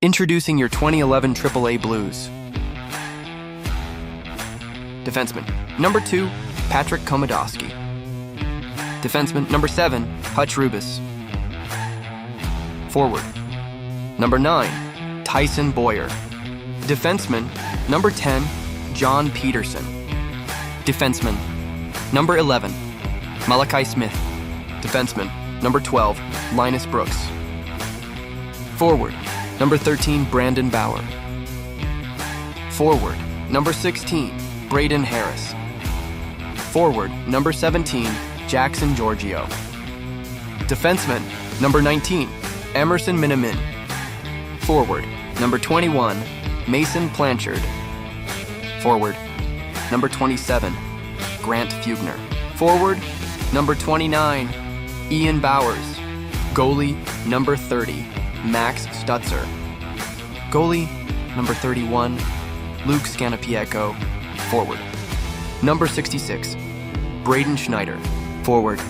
Introducing your 2011 AAA Blues. Defenseman. Number 2, Patrick Komodowski. Defenseman. Number 7, Hutch Rubis. Forward. Number 9, Tyson Boyer. Defenseman. Number 10, John Peterson. Defenseman. Number 11, Malachi Smith. Defenseman. Number 12, Linus Brooks. Forward. Number 13, Brandon Bauer. Forward. Number 16, Braden Harris. Forward. Number 17, Jackson Giorgio. Defenseman. Number 19, Emerson Minimin. Forward. Number 21, Mason Blanchard. Forward. Number 27, Grant Fugner. Forward. Number 29, Ian Bowers. Goalie. Number 30, Max Stutzer. Goalie. Number 31, Luke Scanapieko. Forward. Number 66, Braden Schneider. Forward.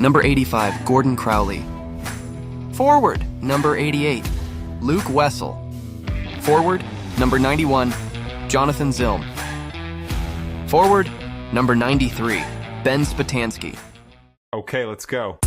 Number 85, Gordon Crowley. Forward. Number 88, Luke Wessel. Forward. Number 91, Jonathan Zilm. Forward. Number 93, Ben Spatansky. Okay, let's go.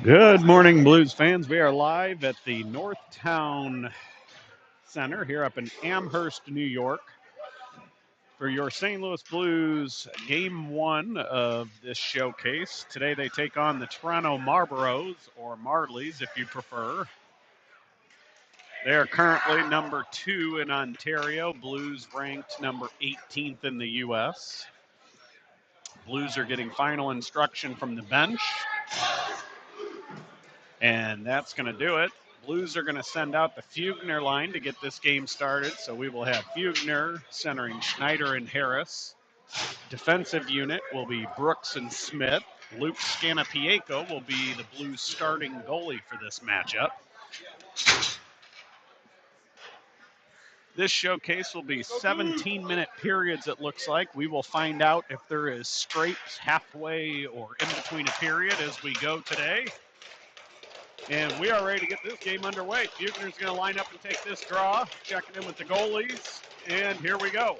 Good morning, Blues fans. We are live at the Northtown Center here up in Amherst, New York, for your St. Louis Blues Game 1 of this showcase. Today they take on the Toronto Marlboros, or Marlies if you prefer. They are currently number 2 in Ontario. Blues ranked number 18th in the U.S. Blues are getting final instruction from the bench. And that's going to do it. Blues are going to send out the Fugner line to get this game started. So we will have Fugner centering Schneider and Harris. Defensive unit will be Brooks and Smith. Luke Scanapieko will be the Blues starting goalie for this matchup. This showcase will be 17-minute periods, it looks like. We will find out if there is scrapes halfway or in between a period as we go today. And we are ready to get this game underway. Fugner's going to line up and take this draw, checking in with the goalies, and here we go.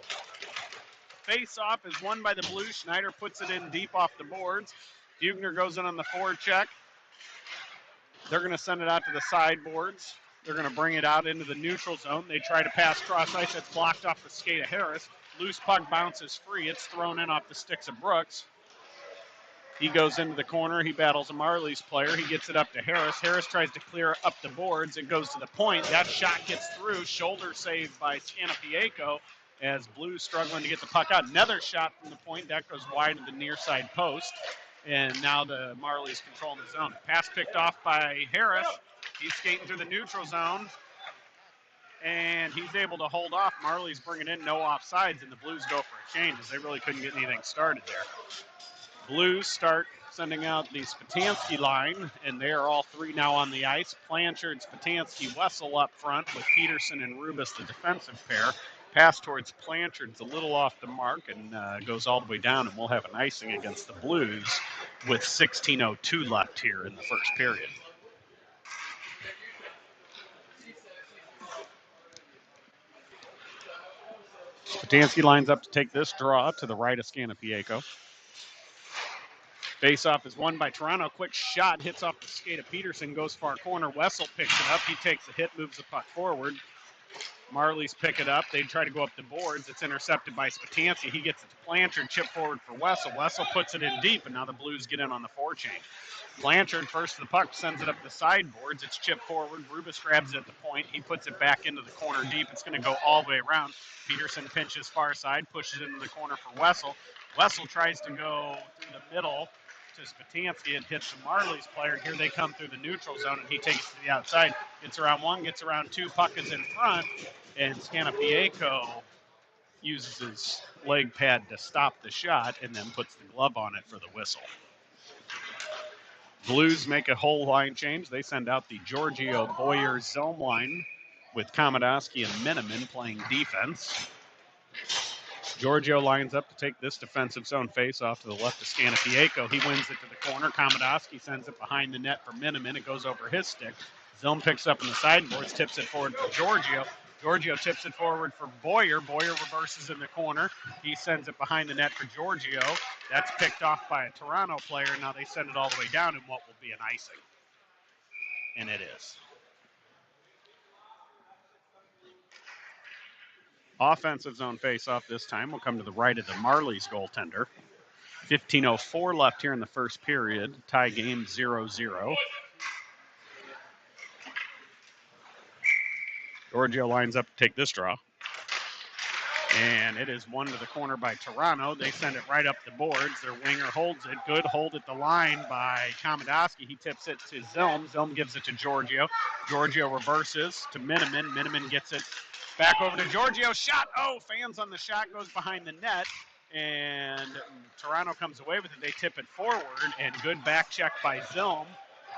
Face-off is won by the Blues. Schneider puts it in deep off the boards. Fugner goes in on the forward check. They're going to send it out to the sideboards. They're going to bring it out into the neutral zone. They try to pass cross ice. It's blocked off the skate of Harris. Loose puck bounces free. It's thrown in off the sticks of Brooks. He goes into the corner. He battles a Marlies player. He gets it up to Harris. Harris tries to clear up the boards. It goes to the point. That shot gets through. Shoulder saved by Scanapieko as Blues struggling to get the puck out. Another shot from the point. That goes wide of the near side post. And now the Marlies control the zone. Pass picked off by Harris. He's skating through the neutral zone. And he's able to hold off. Marlies bringing in no offsides, and the Blues go for a change as they really couldn't get anything started there. Blues start sending out the Spatansky line, and they are all three now on the ice. Blanchard, Spatansky, Wessel up front with Peterson and Rubis, the defensive pair. Pass towards Blanchard's a little off the mark and goes all the way down, and we'll have an icing against the Blues with 16:02 left here in the first period. Spatansky lines up to take this draw to the right of Scanapieko. Face-off is won by Toronto. Quick shot, hits off the skate of Peterson, goes far corner. Wessel picks it up. He takes the hit, moves the puck forward. Marlies pick it up. They try to go up the boards. It's intercepted by Spatansky. He gets it to Blanchard, chip forward for Wessel. Wessel puts it in deep, and now the Blues get in on the forechain. Blanchard, first to the puck, sends it up the sideboards. It's chipped forward. Rubis grabs it at the point. He puts it back into the corner deep. It's going to go all the way around. Peterson pinches far side, pushes it into the corner for Wessel. Wessel tries to go through the middle to Spatansky. It hits the Marlies player. Here they come through the neutral zone, and he takes it to the outside. Gets around one, gets around two. Puck is in front, and Scanapieko uses his leg pad to stop the shot and then puts the glove on it for the whistle. Blues make a whole line change. They send out the Giorgio Boyer zone line with Komodowski and Miniman playing defense. Giorgio lines up to take this defensive zone face off to the left of Scanapieko. He wins it to the corner. Komodowski sends it behind the net for Miniman. It goes over his stick. Zone picks up in the sideboards, tips it forward for Giorgio. Giorgio tips it forward for Boyer. Boyer reverses in the corner. He sends it behind the net for Giorgio. That's picked off by a Toronto player. Now they send it all the way down in what will be an icing. And it is. Offensive zone face-off this time will come to the right of the Marlies goaltender. 15:04 left here in the first period. Tie game 0-0. Giorgio lines up to take this draw. And it is one to the corner by Toronto. They send it right up the boards. Their winger holds it. Good hold at the line by Komodowski. He tips it to Zilm. Zilm gives it to Giorgio. Giorgio reverses to Miniman. Miniman gets it back over to Giorgio. Shot. Oh, fans on the shot, goes behind the net. And Toronto comes away with it. They tip it forward. And good back check by Zilm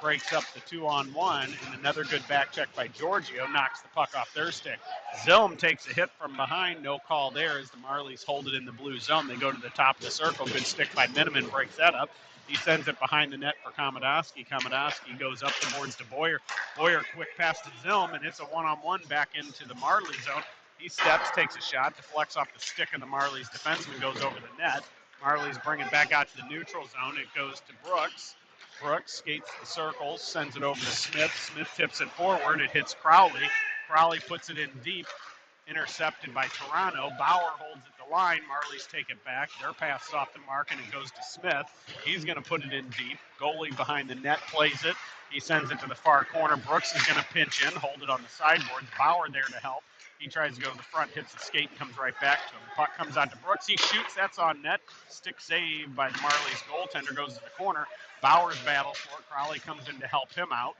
breaks up the 2-on-1, and another good back check by Giorgio knocks the puck off their stick. Zilm takes a hit from behind, no call there as the Marlies hold it in the blue zone. They go to the top of the circle, good stick by Miniman, breaks that up. He sends it behind the net for Komodowski. Komodowski goes up the boards to Boyer. Boyer quick pass to Zilm, and it's a one-on-one back into the Marlies zone. He steps, takes a shot, deflects off the stick of the Marlies defenseman, goes over the net. Marlies bring it back out to the neutral zone. It goes to Brooks. Brooks skates the circles, sends it over to Smith. Smith tips it forward. It hits Crowley. Crowley puts it in deep. Intercepted by Toronto. Bauer holds at the line. Marlies take it back. Their pass is off the mark, and it goes to Smith. He's going to put it in deep. Goalie behind the net plays it. He sends it to the far corner. Brooks is going to pinch in, hold it on the sideboards. Bauer there to help. He tries to go to the front, hits the skate, and comes right back to him. The puck comes out to Brooks. He shoots. That's on net. Stick save by the Marlies goaltender. Goes to the corner. Bowers battles for it. Crowley comes in to help him out.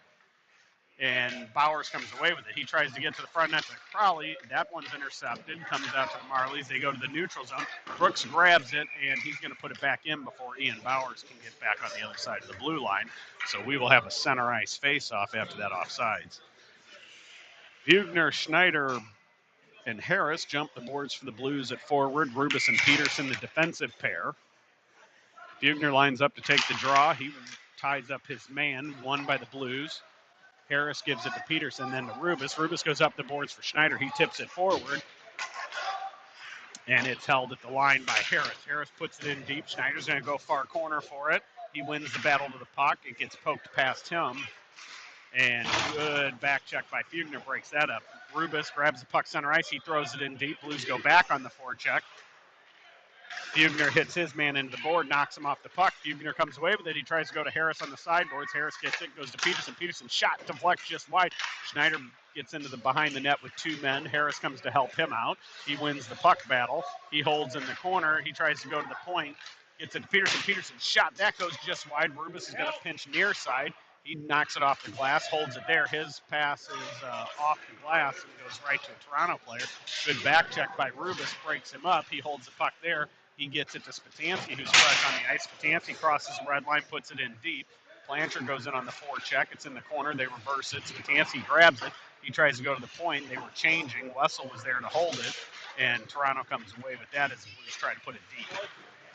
And Bowers comes away with it. He tries to get to the front net to Crowley. That one's intercepted. Comes out to the Marlies. They go to the neutral zone. Brooks grabs it, and he's going to put it back in before Ian Bowers can get back on the other side of the blue line. So we will have a center ice face-off after that offsides. Bugner, Schneider, and Harris jump the boards for the Blues at forward. Rubis and Peterson, the defensive pair. Bugner lines up to take the draw. He ties up his man, won by the Blues. Harris gives it to Peterson, then to Rubis. Rubis goes up the boards for Schneider. He tips it forward, and it's held at the line by Harris. Harris puts it in deep. Schneider's going to go far corner for it. He wins the battle to the puck. It gets poked past him, and good back check by Fugner breaks that up. Rubis grabs the puck center ice. He throws it in deep. Blues go back on the forecheck. Fugner hits his man into the board, knocks him off the puck. Fugner comes away with it. He tries to go to Harris on the sideboards. Harris gets it, goes to Peterson. Peterson shot, deflects just wide. Schneider gets into the behind the net with two men. Harris comes to help him out. He wins the puck battle. He holds in the corner. He tries to go to the point. Gets it to Peterson. Peterson shot. That goes just wide. Rubis is going to pinch near side. He knocks it off the glass, holds it there. His pass is off the glass and goes right to a Toronto player. Good back check by Rubis, breaks him up. He holds the puck there. He gets it to Spatansky, who's fresh on the ice. Spatansky crosses the red line, puts it in deep. Blanchard goes in on the forecheck. It's in the corner. They reverse it. Spatansky grabs it. He tries to go to the point. They were changing. Wessel was there to hold it, and Toronto comes away with that as the Blues try to put it deep.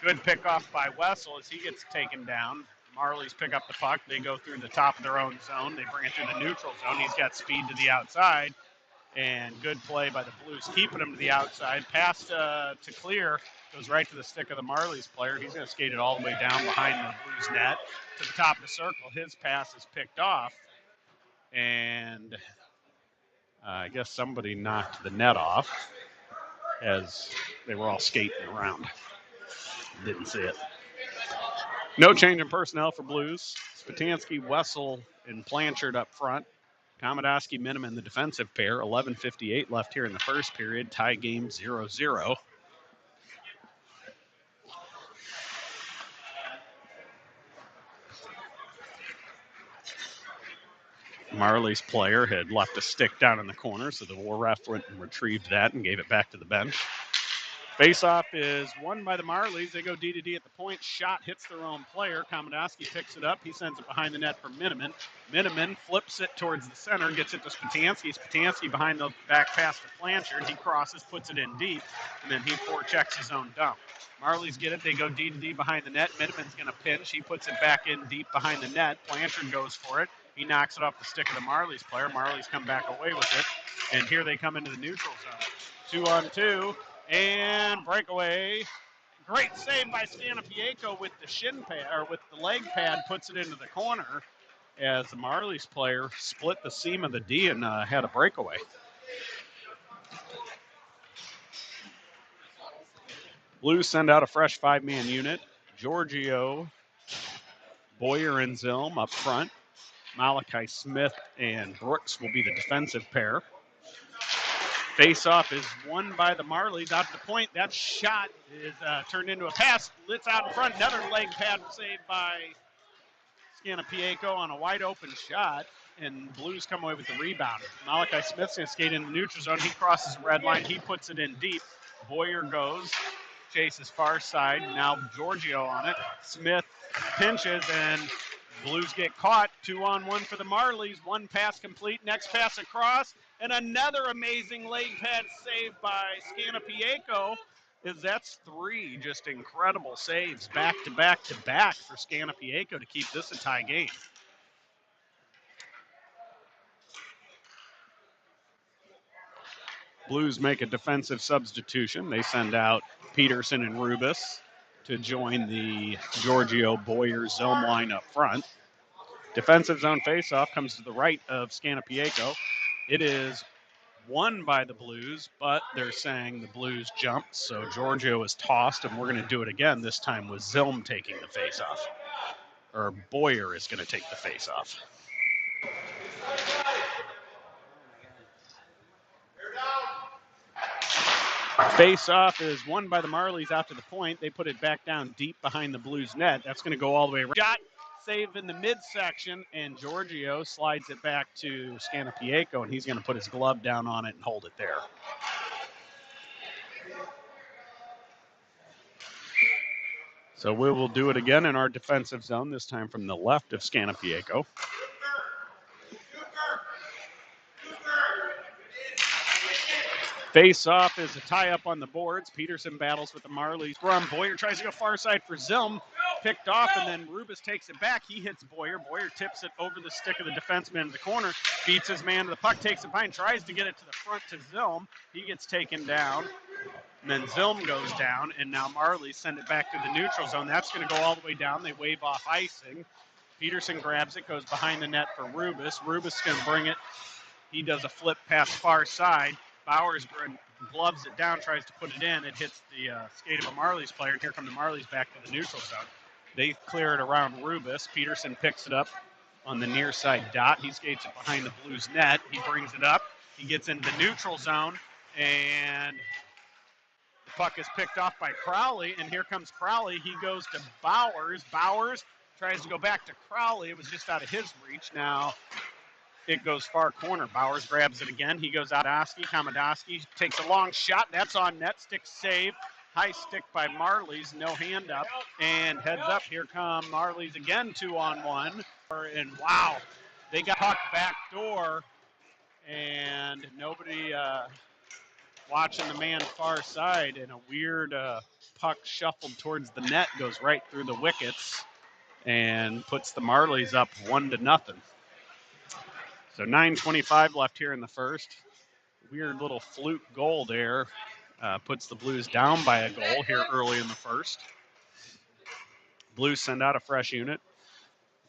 Good pickoff by Wessel as he gets taken down. Marlies pick up the puck. They go through the top of their own zone. They bring it through the neutral zone. He's got speed to the outside. And good play by the Blues, keeping him to the outside. Pass to clear, goes right to the stick of the Marlies player. He's going to skate it all the way down behind the Blues net to the top of the circle. His pass is picked off. And I guess somebody knocked the net off as they were all skating around. Didn't see it. No change in personnel for Blues. Spatansky, Wessel, and Blanchard up front. Komodowski, Miniman, the defensive pair. 11:58 left here in the first period. Tie game 0-0. Marley's player had left a stick down in the corner, so the war ref went and retrieved that and gave it back to the bench. Faceoff is won by the Marlies. They go D-to-D at the point. Shot hits their own player. Komodowski picks it up. He sends it behind the net for Miniman. Miniman flips it towards the center, gets it to Spatansky. Spatansky behind the back pass to Blanchard. He crosses, puts it in deep, and then he forechecks his own dump. Marlies get it. They go D-to-D behind the net. Miniman's going to pinch. He puts it back in deep behind the net. Blanchard goes for it. He knocks it off the stick of the Marlies player. Marlies come back away with it, and here they come into the neutral zone. 2-on-2. And breakaway. Great save by Scanapieko with the shin pad, or with the leg pad, puts it into the corner as the Marlies player split the seam of the D and had a breakaway. Blues send out a fresh five-man unit. Giorgio, Boyer, and Zilm up front. Malachi Smith and Brooks will be the defensive pair. Face-off is won by the Marlies out to the point. That shot is turned into a pass. Litz out in front. Another leg pad saved by Scanapieko on a wide-open shot, and Blues come away with the rebound. Malachi Smith's going to skate in the neutral zone. He crosses the red line. He puts it in deep. Boyer goes, chases far side. Now Giorgio on it. Smith pinches, and Blues get caught. 2-on-1 for the Marlies. One pass complete. Next pass across. And another amazing leg pad save by Scanapieko. That's three just incredible saves back to back to back for Scanapieko to keep this a tie game. Blues make a defensive substitution. They send out Peterson and Rubis to join the Giorgio Boyer Zilm line up front. Defensive zone faceoff comes to the right of Scanapiaco. It is won by the Blues, but they're saying the Blues jumped, so Giorgio is tossed, and we're going to do it again, this time with Zilm taking the faceoff. Or Boyer is going to take the faceoff. Face-off is won by the Marlies after the point. They put it back down deep behind the Blues net. That's going to go all the way around. Shot save in the midsection, and Giorgio slides it back to Scanapiaco, and he's going to put his glove down on it and hold it there. So we will do it again in our defensive zone, this time from the left of Scanapiaco. Face-off is a tie-up on the boards. Peterson battles with the Marlies. Boyer tries to go far side for Zilm. Picked off, and then Rubis takes it back. He hits Boyer. Boyer tips it over the stick of the defenseman in the corner. Beats his man to the puck, takes it behind, tries to get it to the front to Zilm. He gets taken down. And then Zilm goes down, and now Marlies send it back to the neutral zone. That's going to go all the way down. They wave off icing. Peterson grabs it, goes behind the net for Rubis. Rubis is going to bring it. He does a flip past far side. Bowers gloves it down, tries to put it in. It hits the skate of a Marlies player, and here come the Marlies back to the neutral zone. They clear it around Rubis. Peterson picks it up on the near side dot. He skates it behind the Blues net. He brings it up. He gets into the neutral zone, and the puck is picked off by Crowley, and here comes Crowley. He goes to Bowers. Bowers tries to go back to Crowley. It was just out of his reach. Now it goes far corner. Bowers grabs it again. He goes out. Kamadowski takes a long shot. That's on net. Stick save. High stick by Marlies. No hand up. And heads up. Here come Marlies again, 2-on-1. And wow, they got puck back door. And nobody watching the man far side. And a weird puck shuffled towards the net. Goes right through the wickets. And puts the Marlies up 1-0. So 9:25 left here in the first. Weird little fluke goal there. Puts the Blues down by a goal here early in the first. Blues send out a fresh unit.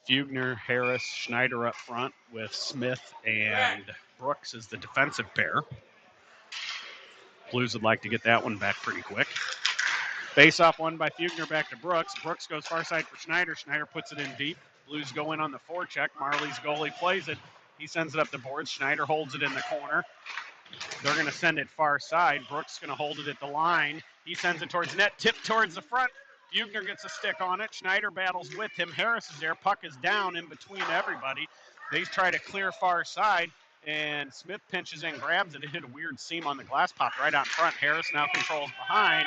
Fugner, Harris, Schneider up front with Smith and Brooks as the defensive pair. Blues would like to get that one back pretty quick. Face-off won by Fugner back to Brooks. Brooks goes far side for Schneider. Schneider puts it in deep. Blues go in on the forecheck. Marlies goalie plays it. He sends it up the boards. Schneider holds it in the corner. They're going to send it far side. Brooks going to hold it at the line. He sends it towards net, tip towards the front. Fugner gets a stick on it. Schneider battles with him. Harris is there. Puck is down in between everybody. They try to clear far side, and Smith pinches in, grabs it. It hit a weird seam on the glass, popped right out front. Harris now controls behind,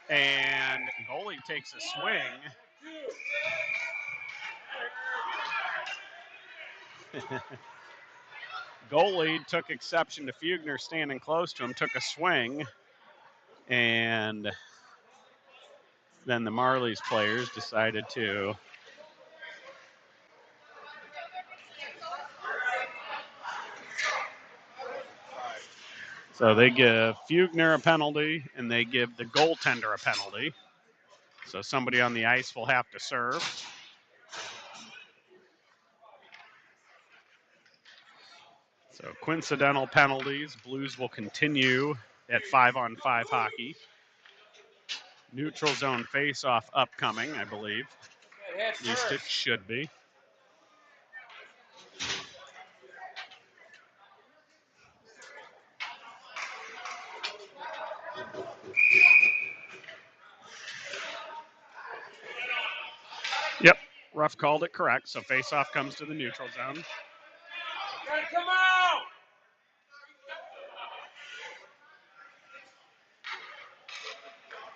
and goalie takes a swing. Goalie took exception to Fugner standing close to him, took a swing, and then the Marlies players decided to so they give Fugner a penalty and they give the goaltender a penalty. So somebody on the ice will have to serve. So coincidental penalties. Blues will continue at 5-on-5 hockey. Neutral zone face-off upcoming, I believe. At least it should be. Yep, Ruff called it correct. So face-off comes to the neutral zone. Gotta come out!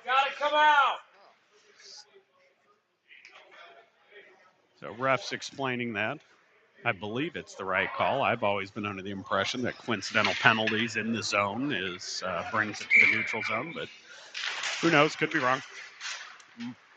Gotta come out! So refs explaining that. I believe it's the right call. I've always been under the impression that coincidental penalties in the zone brings it to the neutral zone, but who knows? Could be wrong.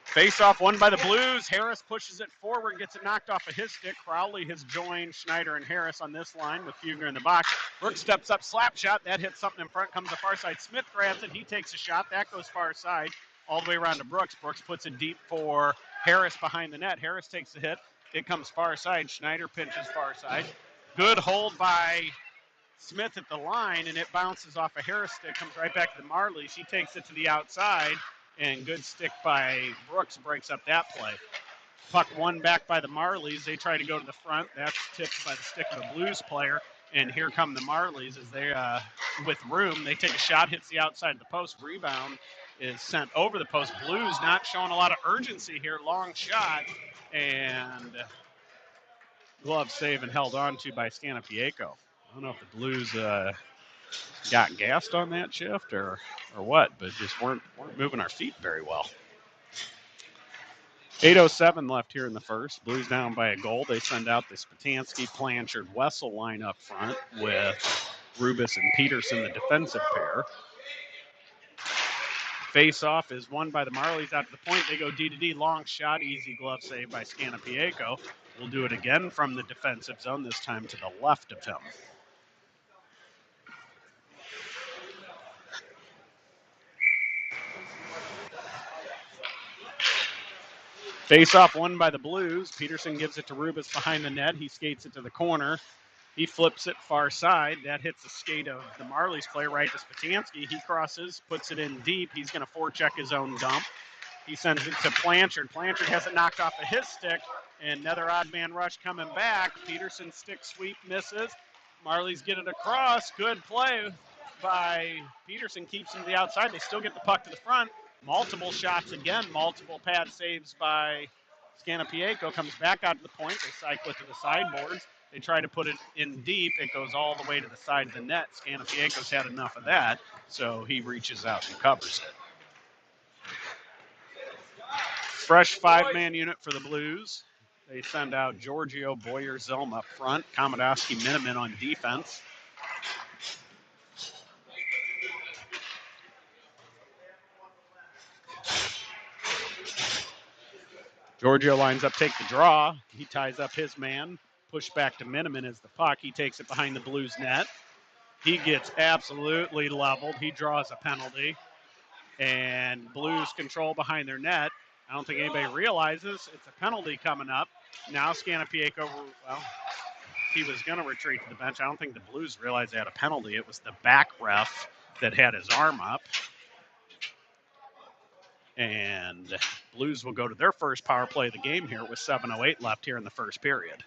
Face-off won by the Blues. Harris pushes it forward, gets it knocked off of his stick. Crowley has joined Schneider and Harris on this line with Fugner in the box. Brooks steps up, slap shot. That hits something in front, comes to far side. Smith grabs it. He takes a shot. That goes far side all the way around to Brooks. Brooks puts it deep for Harris behind the net. Harris takes a hit. It comes far side. Schneider pinches far side. Good hold by Smith at the line, and it bounces off a Harris stick, comes right back to the Marlies. He takes it to the outside, and good stick by Brooks breaks up that play. Puck won back by the Marlies. They try to go to the front. That's tipped by the stick of a Blues player. And here come the Marlies as they, with room, they take a shot, hits the outside of the post. Rebound is sent over the post. Blues not showing a lot of urgency here. Long shot, and glove save and held on to by Stanapieko. I don't know if the Blues got gassed on that shift or what, but just weren't moving our feet very well. 8:07 left here in the first. Blues down by a goal. They send out the Spatansky, Blanchard, Wessel line up front with Rubis and Peterson, the defensive pair. Face-off is won by the Marlies out to the point. They go D-to-D, long shot, easy glove save by Stanapieko. We'll do it again from the defensive zone, this time to the left of him. Face-off won by the Blues. Peterson gives it to Rubis behind the net. He skates it to the corner. He flips it far side. That hits the skate of the Marlies player right to Spatansky. He crosses, puts it in deep. He's going to forecheck his own dump. He sends it to Blanchard. Blanchard has it knocked off of his stick, and another odd man rush coming back. Peterson's stick sweep misses. Marlies get it across. Good play by Peterson. Keeps him to the outside. They still get the puck to the front. Multiple shots again. Multiple pad saves by Stanapieko. Comes back out to the point. They cycle it to the sideboards. They try to put it in deep. It goes all the way to the side of the net. Scanapieko's had enough of that, so he reaches out and covers it. Fresh five-man unit for the Blues. They send out Giorgio, Boyer, Zelm up front. Komodowski, Miniman on defense. Giorgio lines up, take the draw. He ties up his man. Push back to Miniman as the puck. He takes it behind the Blues net. He gets absolutely leveled. He draws a penalty. And Blues control behind their net. I don't think anybody realizes it's a penalty coming up. Now Stanapieko, well, he was going to retreat to the bench. I don't think the Blues realized they had a penalty. It was the back ref that had his arm up. And Blues will go to their first power play of the game here with 7:08 left here in the first period.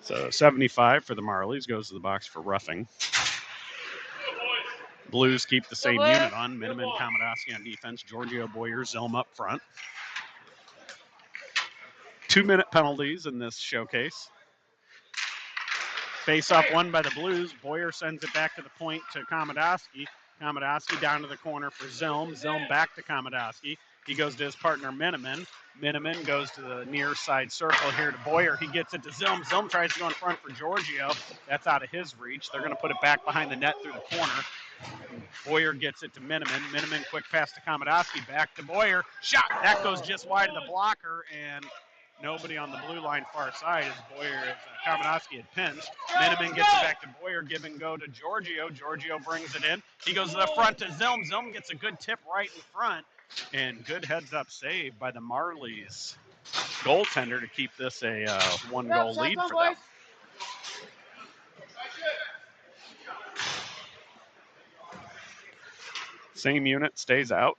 So 75 for the Marlies, goes to the box for roughing. Blues keep the same unit on. Miniman, Komodowski on defense. Giorgio, Boyer, Zelm up front. 2-minute penalties in this showcase. Face-off won by the Blues. Boyer sends it back to the point to Komodowski. Komodowski down to the corner for Zelm. Zelm back to Komodowski. He goes to his partner, Miniman. Miniman goes to the near side circle here to Boyer. He gets it to Zelm. Zelm tries to go in front for Giorgio. That's out of his reach. They're going to put it back behind the net through the corner. Boyer gets it to Miniman. Miniman, quick pass to Komodowski. Back to Boyer. Shot. That goes just wide of the blocker, and nobody on the blue line far side as Boyer, Komodowski had pinched. Miniman gets it back to Boyer, give and go to Giorgio. Giorgio brings it in. He goes to the front to Zelm. Zelm gets a good tip right in front, and good heads-up save by the Marlies goaltender to keep this a one-goal lead for them. Same unit stays out.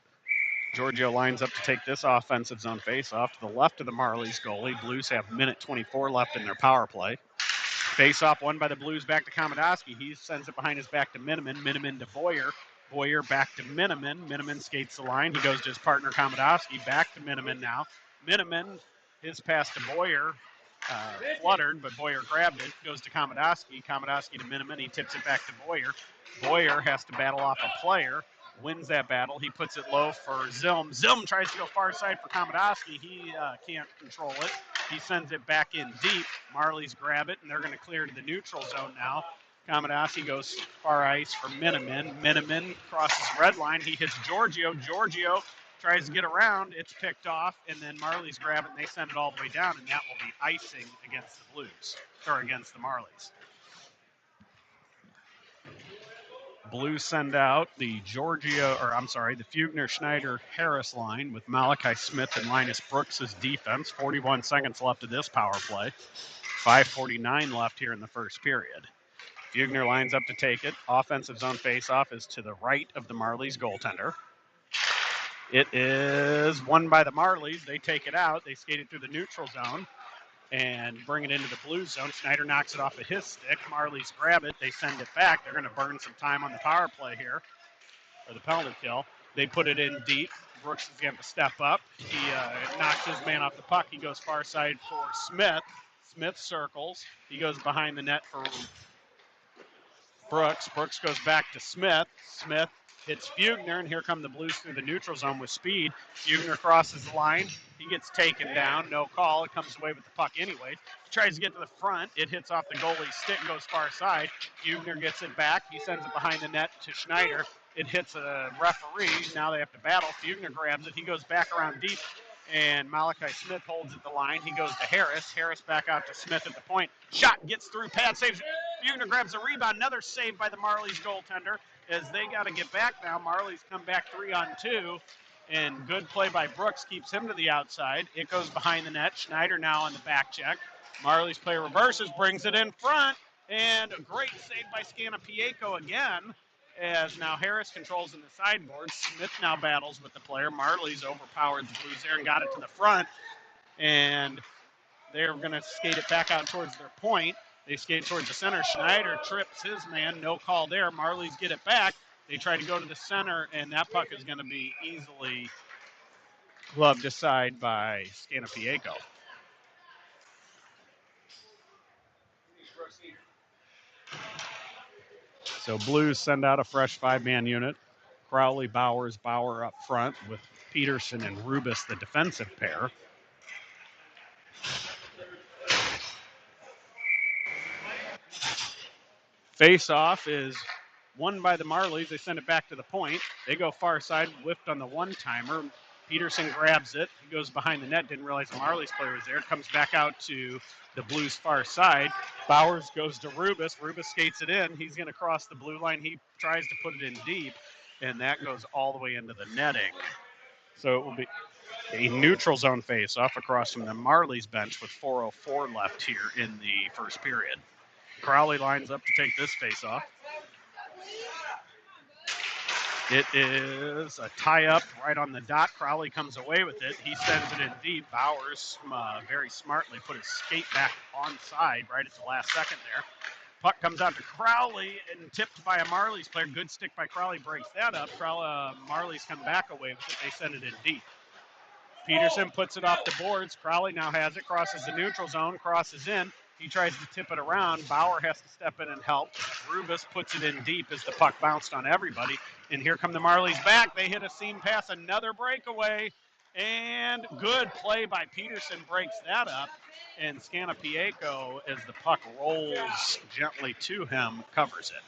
Giorgio lines up to take this offensive zone face-off to the left of the Marlies goalie. Blues have minute 24 left in their power play. Face-off won by the Blues back to Komodowski. He sends it behind his back to Miniman. Miniman to Boyer. Boyer back to Miniman. Miniman skates the line. He goes to his partner Komodowski. Back to Miniman now. Miniman, his pass to Boyer, fluttered, but Boyer grabbed it. Goes to Komodowski. Komodowski to Miniman. He tips it back to Boyer. Boyer has to battle off a player. Wins that battle. He puts it low for Zelm. Zelm tries to go far side for Komodowski. He can't control it. He sends it back in deep. Marlies grab it, and they're going to clear to the neutral zone now. Komodowski goes far ice for Miniman. Miniman crosses red line. He hits Giorgio. Giorgio tries to get around. It's picked off, and then Marlies grab it, and they send it all the way down, and that will be icing against the Blues, or against the Marlies. Blues send out the the Fugner-Schneider-Harris line with Malachi Smith and Linus Brooks as defense. 41 seconds left of this power play. 5:49 left here in the first period. Fugner lines up to take it. Offensive zone faceoff is to the right of the Marlies goaltender. It is won by the Marlies. They take it out. They skate it through the neutral zone and bring it into the blue zone. Schneider knocks it off of his stick. Marlies grab it. They send it back. They're going to burn some time on the power play here, or the penalty kill. They put it in deep. Brooks is going to step up. He knocks his man off the puck. He goes far side for Smith. Smith circles. He goes behind the net for Brooks. Brooks goes back to Smith. Smith hits Fugner, and here come the Blues through the neutral zone with speed. Fugner crosses the line. He gets taken down. No call. It comes away with the puck anyway. He tries to get to the front. It hits off the goalie's stick and goes far side. Fugner gets it back. He sends it behind the net to Schneider. It hits a referee. Now they have to battle. Fugner grabs it. He goes back around deep, and Malachi Smith holds at the line. He goes to Harris. Harris back out to Smith at the point. Shot gets through. Pad saves. Fugner grabs a rebound. Another save by the Marlies goaltender as they got to get back now. Marlies come back 3-on-2, and good play by Brooks keeps him to the outside. It goes behind the net. Schneider now on the back check. Marlies player reverses, brings it in front, and a great save by Scanapieko again, as now Harris controls in the sideboard. Smith now battles with the player. Marlies overpowered the Blues there and got it to the front, and they're going to skate it back out towards their point. They skate towards the center. Schneider trips his man. No call there. Marlies get it back. They try to go to the center, and that puck is going to be easily gloved aside by Scanapieko. So Blues send out a fresh 5-man unit. Crowley, Bauer up front with Peterson and Rubis, the defensive pair. Face-off is won by the Marlies. They send it back to the point. They go far side, whipped on the one-timer. Peterson grabs it. He goes behind the net. Didn't realize the Marlies player was there. Comes back out to the Blues' far side. Bowers goes to Rubis. Rubis skates it in. He's going to cross the blue line. He tries to put it in deep, and that goes all the way into the netting. So it will be a neutral zone face-off across from the Marlies bench with 4:04 left here in the first period. Crowley lines up to take this face-off. It is a tie-up right on the dot. Crowley comes away with it. He sends it in deep. Bowers very smartly put his skate back onside right at the last second there. Puck comes out to Crowley and tipped by a Marlies player. Good stick by Crowley breaks that up. Marlies come back away with it. They send it in deep. Peterson puts it off the boards. Crowley now has it, crosses the neutral zone, crosses in. He tries to tip it around. Bauer has to step in and help. Rubis puts it in deep as the puck bounced on everybody. And here come the Marlies back. They hit a seam pass, another breakaway. And good play by Peterson breaks that up. And Scanapieko, as the puck rolls gently to him, covers it.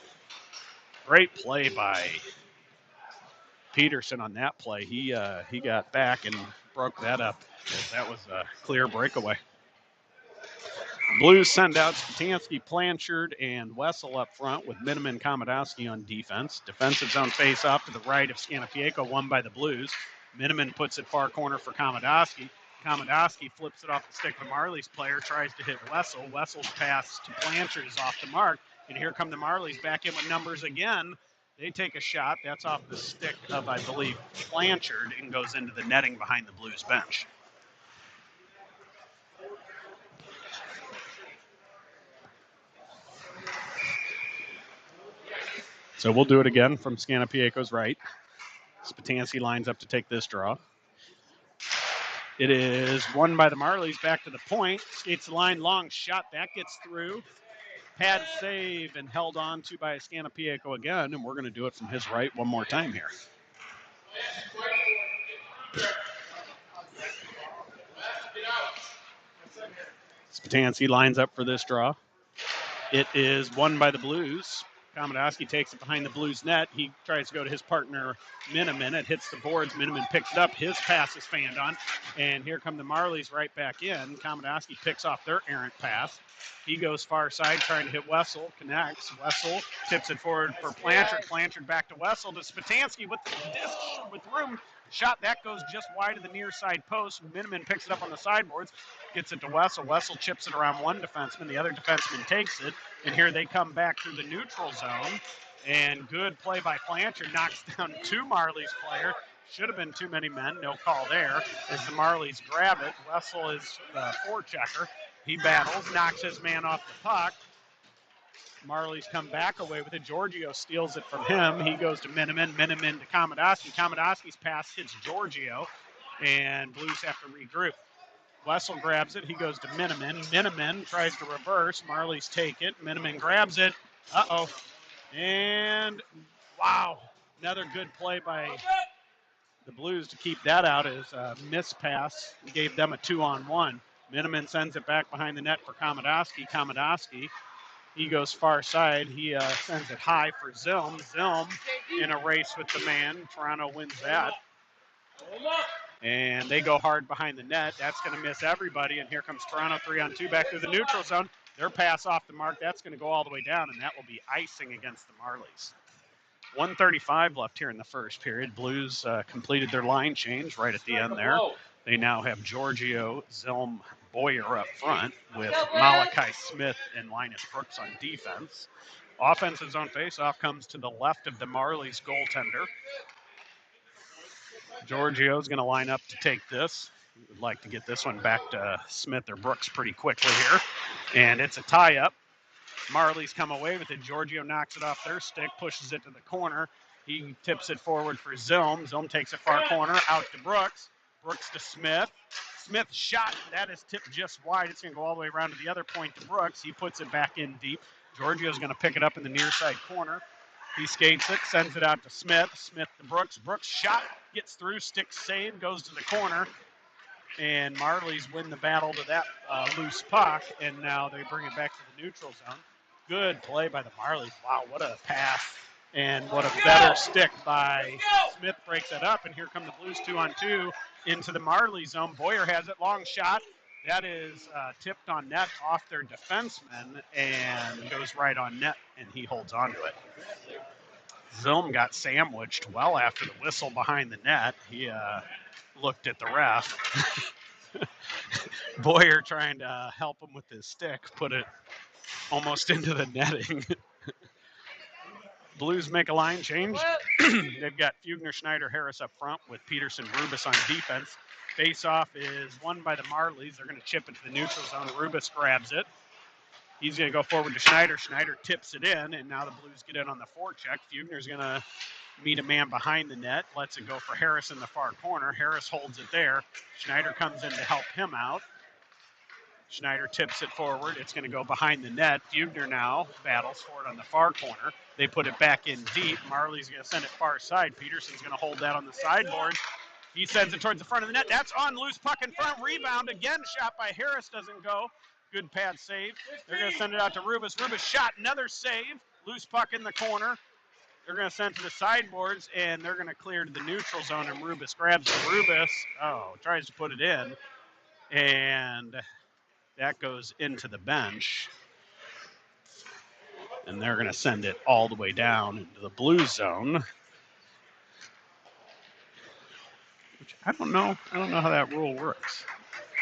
Great play by Peterson on that play. He got back and broke that up. That was a clear breakaway. Blues send out Spatansky, Blanchard, and Wessel up front with Miniman Komodowski on defense. Defensive zone face-off to the right of Scanapieko, won by the Blues. Miniman puts it far corner for Komodowski. Komodowski flips it off the stick of the Marlies player, tries to hit Wessel. Wessel's pass to Blanchard is off the mark. And here come the Marlies back in with numbers again. They take a shot. That's off the stick of, I believe, Blanchard, and goes into the netting behind the Blues bench. So we'll do it again from Scanapieko's right. Spatansky lines up to take this draw. It is won by the Marlies back to the point. Skates the line, long shot. That gets through. Pad save and held on to by Scanapieko again, and we're going to do it from his right one more time here. Spatansky lines up for this draw. It is won by the Blues. Komodowski takes it behind the Blues net. He tries to go to his partner, Miniman. It hits the boards. Miniman picks it up. His pass is fanned on. And here come the Marlies right back in. Komodowski picks off their errant pass. He goes far side trying to hit Wessel. Connects. Wessel tips it forward for Blanchard. Blanchard back to Wessel to Spatansky with the disc with room. Shot that goes just wide of the near side post. Miniman picks it up on the sideboards. Gets it to Wessel. Wessel chips it around one defenseman. The other defenseman takes it. And here they come back through the neutral zone. And good play by Blanchard. Knocks down two Marlies player. Should have been too many men. No call there as the Marlies grab it. Wessel is the forechecker. He battles, knocks his man off the puck. Marlies come back away with it. Giorgio steals it from him. He goes to Miniman. Miniman to Komodowski. Komodowski's pass hits Giorgio. And Blues have to regroup. Wessel grabs it. He goes to Miniman. Miniman tries to reverse. Marlies take it. Miniman grabs it. Uh-oh. And, wow, another good play by the Blues to keep that out as a miss pass. Gave them a 2-on-1. Miniman sends it back behind the net for Komodowski. Komodowski, he goes far side. He sends it high for Zilm. Zilm in a race with the man. Toronto wins that. And they go hard behind the net. That's going to miss everybody. And here comes Toronto 3-on-2 back through the neutral zone. Their pass off the mark. That's going to go all the way down, and that will be icing against the Marlies. 1:35 left here in the first period. Blues completed their line change right at the end there. They now have Giorgio, Zilm, Boyer up front with Malachi Smith and Linus Brooks on defense. Offensive zone faceoff comes to the left of the Marlies goaltender. Giorgio's going to line up to take this. We would like to get this one back to Smith or Brooks pretty quickly here. And it's a tie-up. Marlies come away with it. Giorgio knocks it off their stick, pushes it to the corner. He tips it forward for Zilm. Zilm takes it far corner, out to Brooks. Brooks to Smith. Smith's shot, that is tipped just wide. It's going to go all the way around to the other point to Brooks. He puts it back in deep. Giorgio's going to pick it up in the near side corner. He skates it, sends it out to Smith. Smith to Brooks. Brooks shot, gets through, stick save, goes to the corner. And Marlies win the battle to that loose puck, and now they bring it back to the neutral zone. Good play by the Marlies. Wow, what a pass. And what a better stick by Smith. Breaks it up, and here come the Blues 2-on-2 into the Marlies zone. Boyer has it, long shot. That is tipped on net off their defenseman and goes right on net, and he holds on to it. Zilm got sandwiched well after the whistle behind the net. He looked at the ref. Boyer trying to help him with his stick, put it almost into the netting. Blues make a line change. They've got Fugner, Schneider, Harris up front with Peterson, Rubis on defense. Face-off is won by the Marlies. They're going to chip it to the neutral zone. Rubis grabs it. He's going to go forward to Schneider. Schneider tips it in, and now the Blues get in on the forecheck. Fugner's going to meet a man behind the net. Lets it go for Harris in the far corner. Harris holds it there. Schneider comes in to help him out. Schneider tips it forward. It's going to go behind the net. Fugner now battles for it on the far corner. They put it back in deep. Marley's going to send it far side. Peterson's going to hold that on the sideboard. He sends it towards the front of the net. That's on, loose puck in front. Rebound again. Shot by Harris doesn't go. Good pad save. They're going to send it out to Rubis. Rubis shot, another save. Loose puck in the corner. They're going to send it to the sideboards, and they're going to clear to the neutral zone, and Rubis grabs the Rubis. Tries to put it in. And that goes into the bench. And they're going to send it all the way down into the blue zone. Which I don't know how that rule works.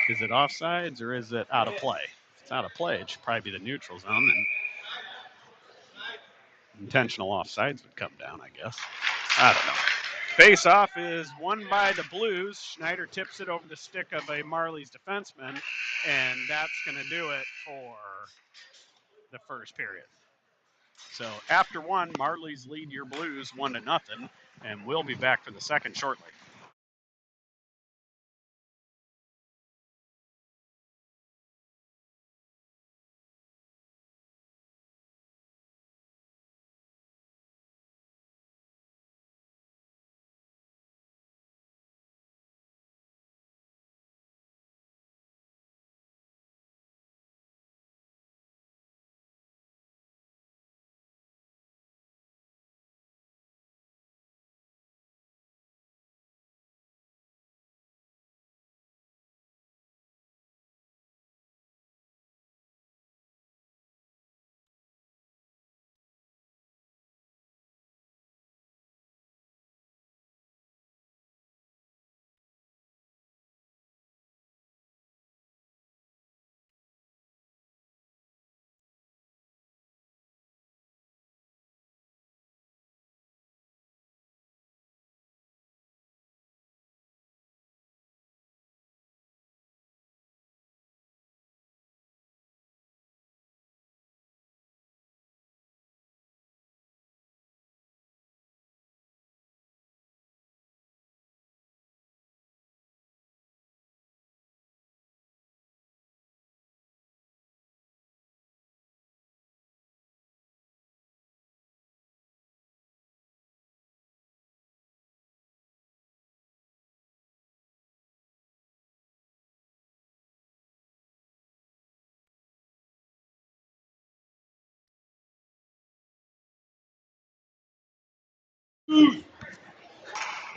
Is it offsides or is it out of play? If it's out of play, it should probably be the neutral zone, and intentional offsides would come down, I guess. I don't know. Face-off is won by the Blues. Schneider tips it over the stick of a Marlies defenseman, and that's going to do it for the first period. So after one, Marlies lead your Blues 1-0, and we'll be back for the second shortly.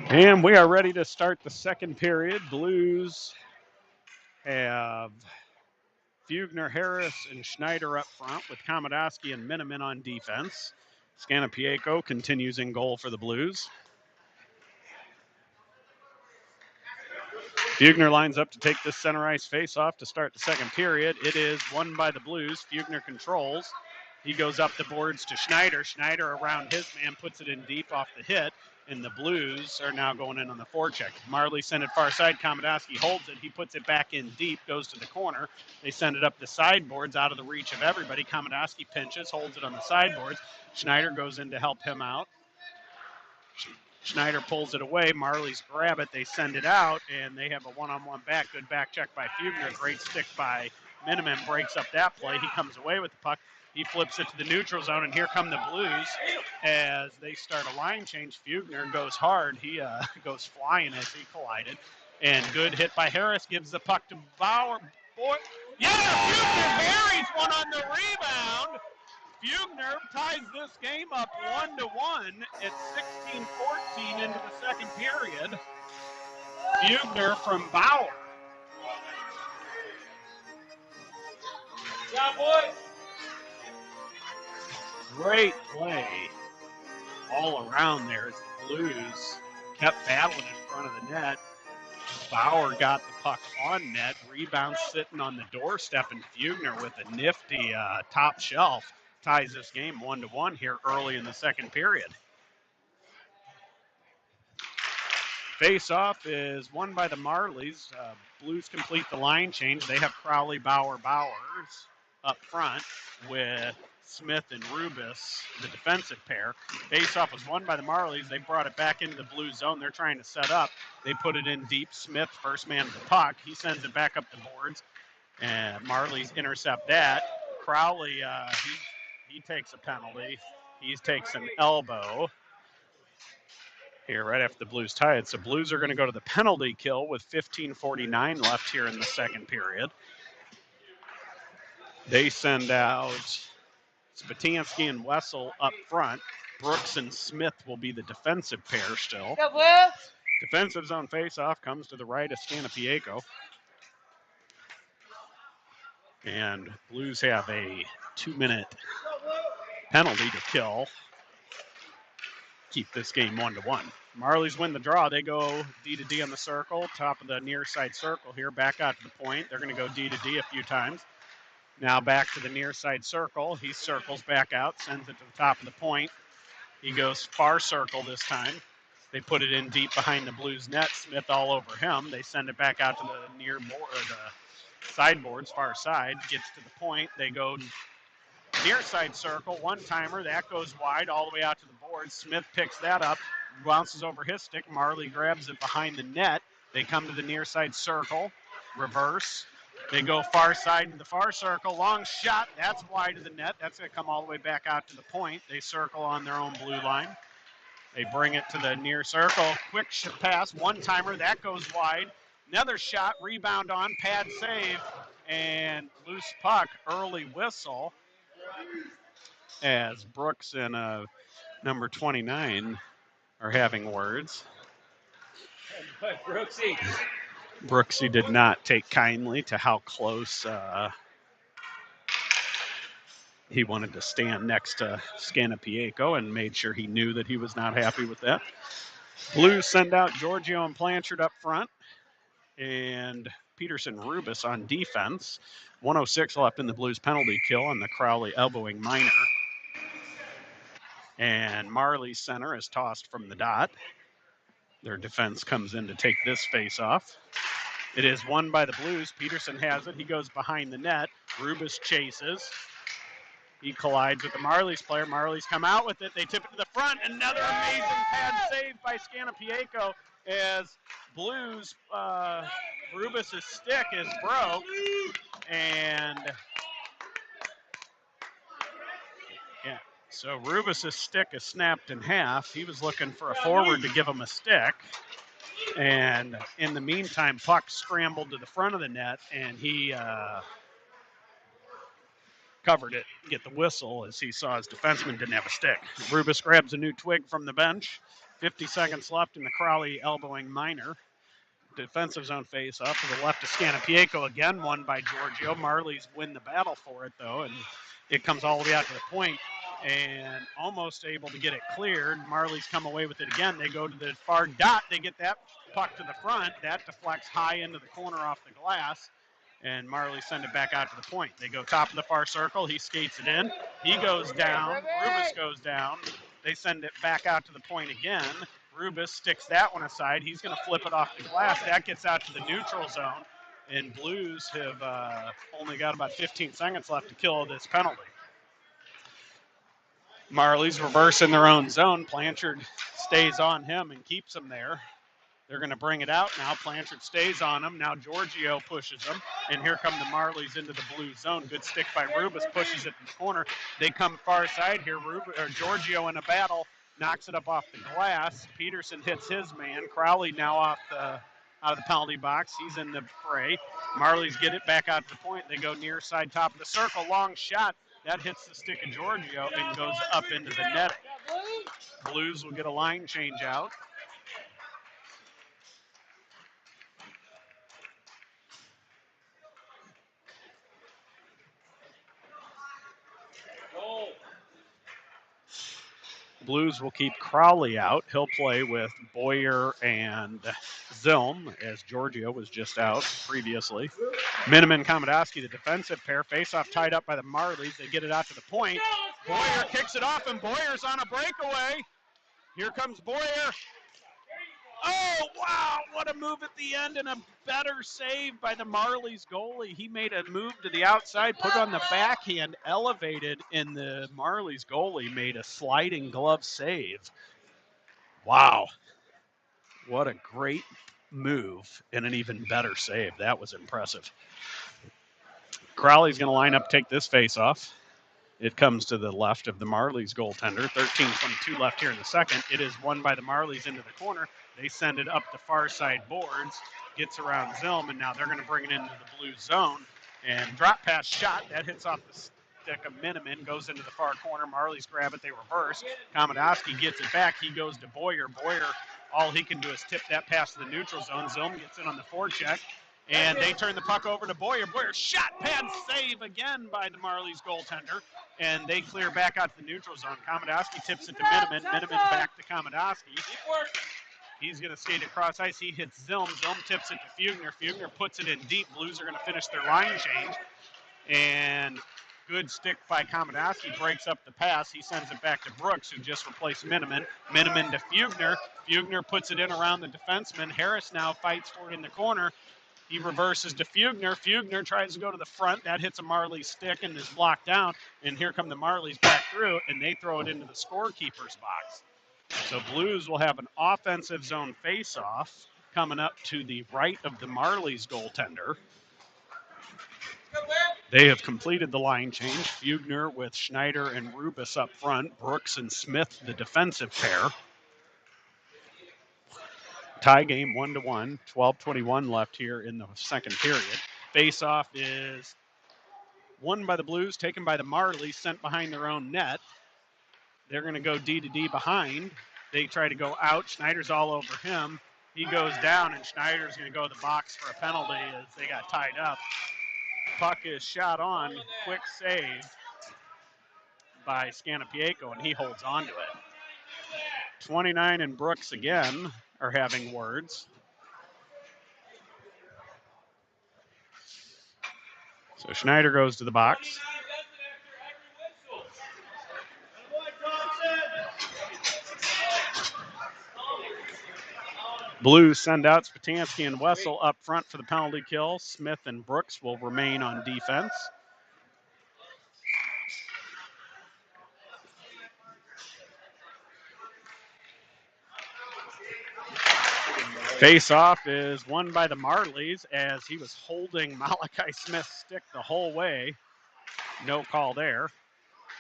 And we are ready to start the second period. Blues have Fugner, Harris, and Schneider up front with Komodowski and Miniman on defense. Scanapieko continues in goal for the Blues. Fugner lines up to take this center ice face-off to start the second period. It is won by the Blues. Fugner controls. He goes up the boards to Schneider. Schneider around his man puts it in deep off the hit, and the Blues are now going in on the forecheck. Marlies sent it far side. Komodowski holds it. He puts it back in deep, goes to the corner. They send it up the sideboards out of the reach of everybody. Komodowski pinches, holds it on the sideboards. Schneider goes in to help him out. Schneider pulls it away. Marlies grab it. They send it out, and they have a one-on-one back. Good back check by Fugner. Great stick by Miniman. Breaks up that play. He comes away with the puck. He flips it to the neutral zone, and here come the Blues as they start a line change. Fugner goes hard. He goes flying as he collided. And good hit by Harris. Gives the puck to Bauer. Boy, yeah, Fugner buries one on the rebound. Fugner ties this game up 1-1 at 16:14 into the second period. Fugner from Bauer. Good job, boys. Great play all around there as the Blues kept battling in front of the net. Bauer got the puck on net. Rebound sitting on the doorstep, and Fugner with a nifty top shelf ties this game 1-1 here early in the second period. Face-off is won by the Marlies. Blues complete the line change. They have Crowley, Bauer, Bowers up front with Smith and Rubis, the defensive pair. Face-off was won by the Marlies. They brought it back into the Blues zone. They're trying to set up. They put it in deep. Smith, first man to the puck. He sends it back up the boards, and Marlies intercept that. Crowley, he takes a penalty. He takes an elbow here right after the Blues tie it. So Blues are going to go to the penalty kill with 15:49 left here in the second period. They send out Spatansky and Wessel up front. Brooks and Smith will be the defensive pair still. Defensive zone faceoff comes to the right of Scanapieko. And Blues have a 2-minute penalty to kill. Keep this game 1-1. Marlies win the draw. They go D to D on the circle, top of the near side circle here, back out to the point. They're going to go D to D a few times. Now back to the near side circle. He circles back out, sends it to the top of the point. He goes far circle this time. They put it in deep behind the Blues net. Smith all over him. They send it back out to the near board, or the sideboards, far side. Gets to the point. They go near side circle, one-timer. That goes wide all the way out to the board. Smith picks that up, bounces over his stick. Marley grabs it behind the net. They come to the near side circle, reverse. They go far side to the far circle. Long shot. That's wide of the net. That's going to come all the way back out to the point. They circle on their own blue line. They bring it to the near circle. Quick pass. One-timer. That goes wide. Another shot. Rebound on. Pad save. And loose puck. Early whistle. As Brooks and number 29 are having words. Brooksy did not take kindly to how close he wanted to stand next to Scanapieko and made sure he knew that he was not happy with that. Blues send out Giorgio and Blanchard up front and Peterson Rubis on defense. 1:06 left in the Blues penalty kill on the Crowley elbowing minor. And Marley's center is tossed from the dot. Their defense comes in to take this face off. It is won by the Blues. Peterson has it. He goes behind the net. Rubis chases. He collides with the Marlies player. Marlies come out with it. They tip it to the front. Another amazing pad save by Scanapieko as Blues, Rubis' stick is broke. And yeah, so Rubis' stick is snapped in half. He was looking for a forward to give him a stick. And in the meantime, puck scrambled to the front of the net, and he covered it, get the whistle as he saw his defenseman didn't have a stick. Rubis grabs a new twig from the bench, 50 seconds left in the Crowley elbowing minor. Defensive zone face off to the left of Scanapieko. Again, won by Giorgio. Marlies win the battle for it, though, and it comes all the way out to the point and almost able to get it cleared. Marlies come away with it again. They go to the far dot. They get that puck to the front. That deflects high into the corner off the glass, and Marlies send it back out to the point. They go top of the far circle. He skates it in. He goes down. Rubis goes down. They send it back out to the point again. Rubis sticks that one aside. He's going to flip it off the glass. That gets out to the neutral zone, and Blues have only got about 15 seconds left to kill this penalty. Marlies reverse in their own zone. Blanchard stays on him and keeps him there. They're going to bring it out now. Blanchard stays on him. Now Giorgio pushes him. And here come the Marlies into the blue zone. Good stick by Rubis. Pushes it in the corner. They come far side here. Giorgio in a battle. Knocks it up off the glass. Peterson hits his man. Crowley now out of the penalty box. He's in the fray. Marlies get it back out to the point. They go near side top of the circle. Long shot. That hits the stick of Giorgio and goes up into the net. Blues will get a line change out. Blues will keep Crowley out. He'll play with Boyer and Zilm, as Giorgio was just out previously. Miniman Komodowski, the defensive pair, face-off tied up by the Marlies. They get it out to the point. Boyer kicks it off, and Boyer's on a breakaway. Here comes Boyer. Oh, wow, what a move at the end and a better save by the Marlies goalie. He made a move to the outside, put it on the backhand, elevated, and the Marlies goalie made a sliding glove save. Wow, what a great move and an even better save. That was impressive. Crowley's going to line up, take this face off. It comes to the left of the Marlies goaltender. 13:22 left here in the second. It is won by the Marlies into the corner. They send it up the far side boards, gets around Zilm, and now they're going to bring it into the blue zone. And drop pass shot, that hits off the stick of Miniman, goes into the far corner. Marlies grab it, they reverse. Komodowski gets it back. He goes to Boyer. Boyer, all he can do is tip that pass to the neutral zone. Zilm gets in on the forecheck. And they turn the puck over to Boyer. Boyer shot pad save again by the Marlies goaltender. And they clear back out to the neutral zone. Komodowski tips it to Miniman. Miniman back to Komodowski. He's going to skate across ice. He hits Zilm. Zilm tips it to Fugner. Fugner puts it in deep. Blues are going to finish their line change. And good stick by Komodowski breaks up the pass. He sends it back to Brooks, who just replaced Miniman. Miniman to Fugner. Fugner puts it in around the defenseman. Harris now fights for it in the corner. He reverses to Fugner. Fugner tries to go to the front. That hits a Marlies stick and is blocked down. And here come the Marlies back through, and they throw it into the scorekeeper's box. So Blues will have an offensive zone face-off coming up to the right of the Marlies goaltender. They have completed the line change. Fugner with Schneider and Rubis up front. Brooks and Smith, the defensive pair. Tie game 1-1, 12:21 left here in the second period. Face-off is won by the Blues, taken by the Marlies, sent behind their own net. They're going to go D to D behind. They try to go out. Schneider's all over him. He goes down, and Schneider's going to go to the box for a penalty as they got tied up. Puck is shot on. Quick save by Scanapieko, and he holds on to it. 29 and Brooks again are having words. So Schneider goes to the box. Blues send out Spatansky and Wessel up front for the penalty kill. Smith and Brooks will remain on defense. Face-off is won by the Marlies as he was holding Malachi Smith's stick the whole way. No call there.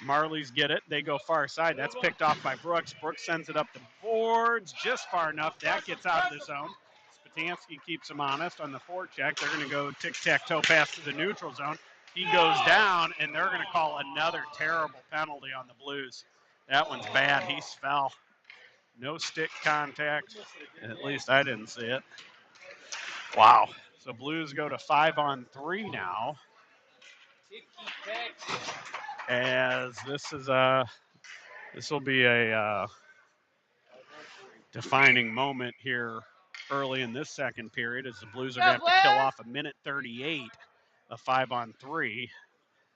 Marlies get it. They go far side. That's picked off by Brooks. Brooks sends it up the boards just far enough. That gets out of the zone. Spatansky keeps him honest on the forecheck. They're going to go tic-tac-toe pass to the neutral zone. He goes down, and they're going to call another terrible penalty on the Blues. That one's bad. He fell. No stick contact. At least I didn't see it. Wow. So Blues go to 5-on-3 now. As this will be a defining moment here early in this second period, as the Blues are going to have to kill off a minute 38 of 5-on-3,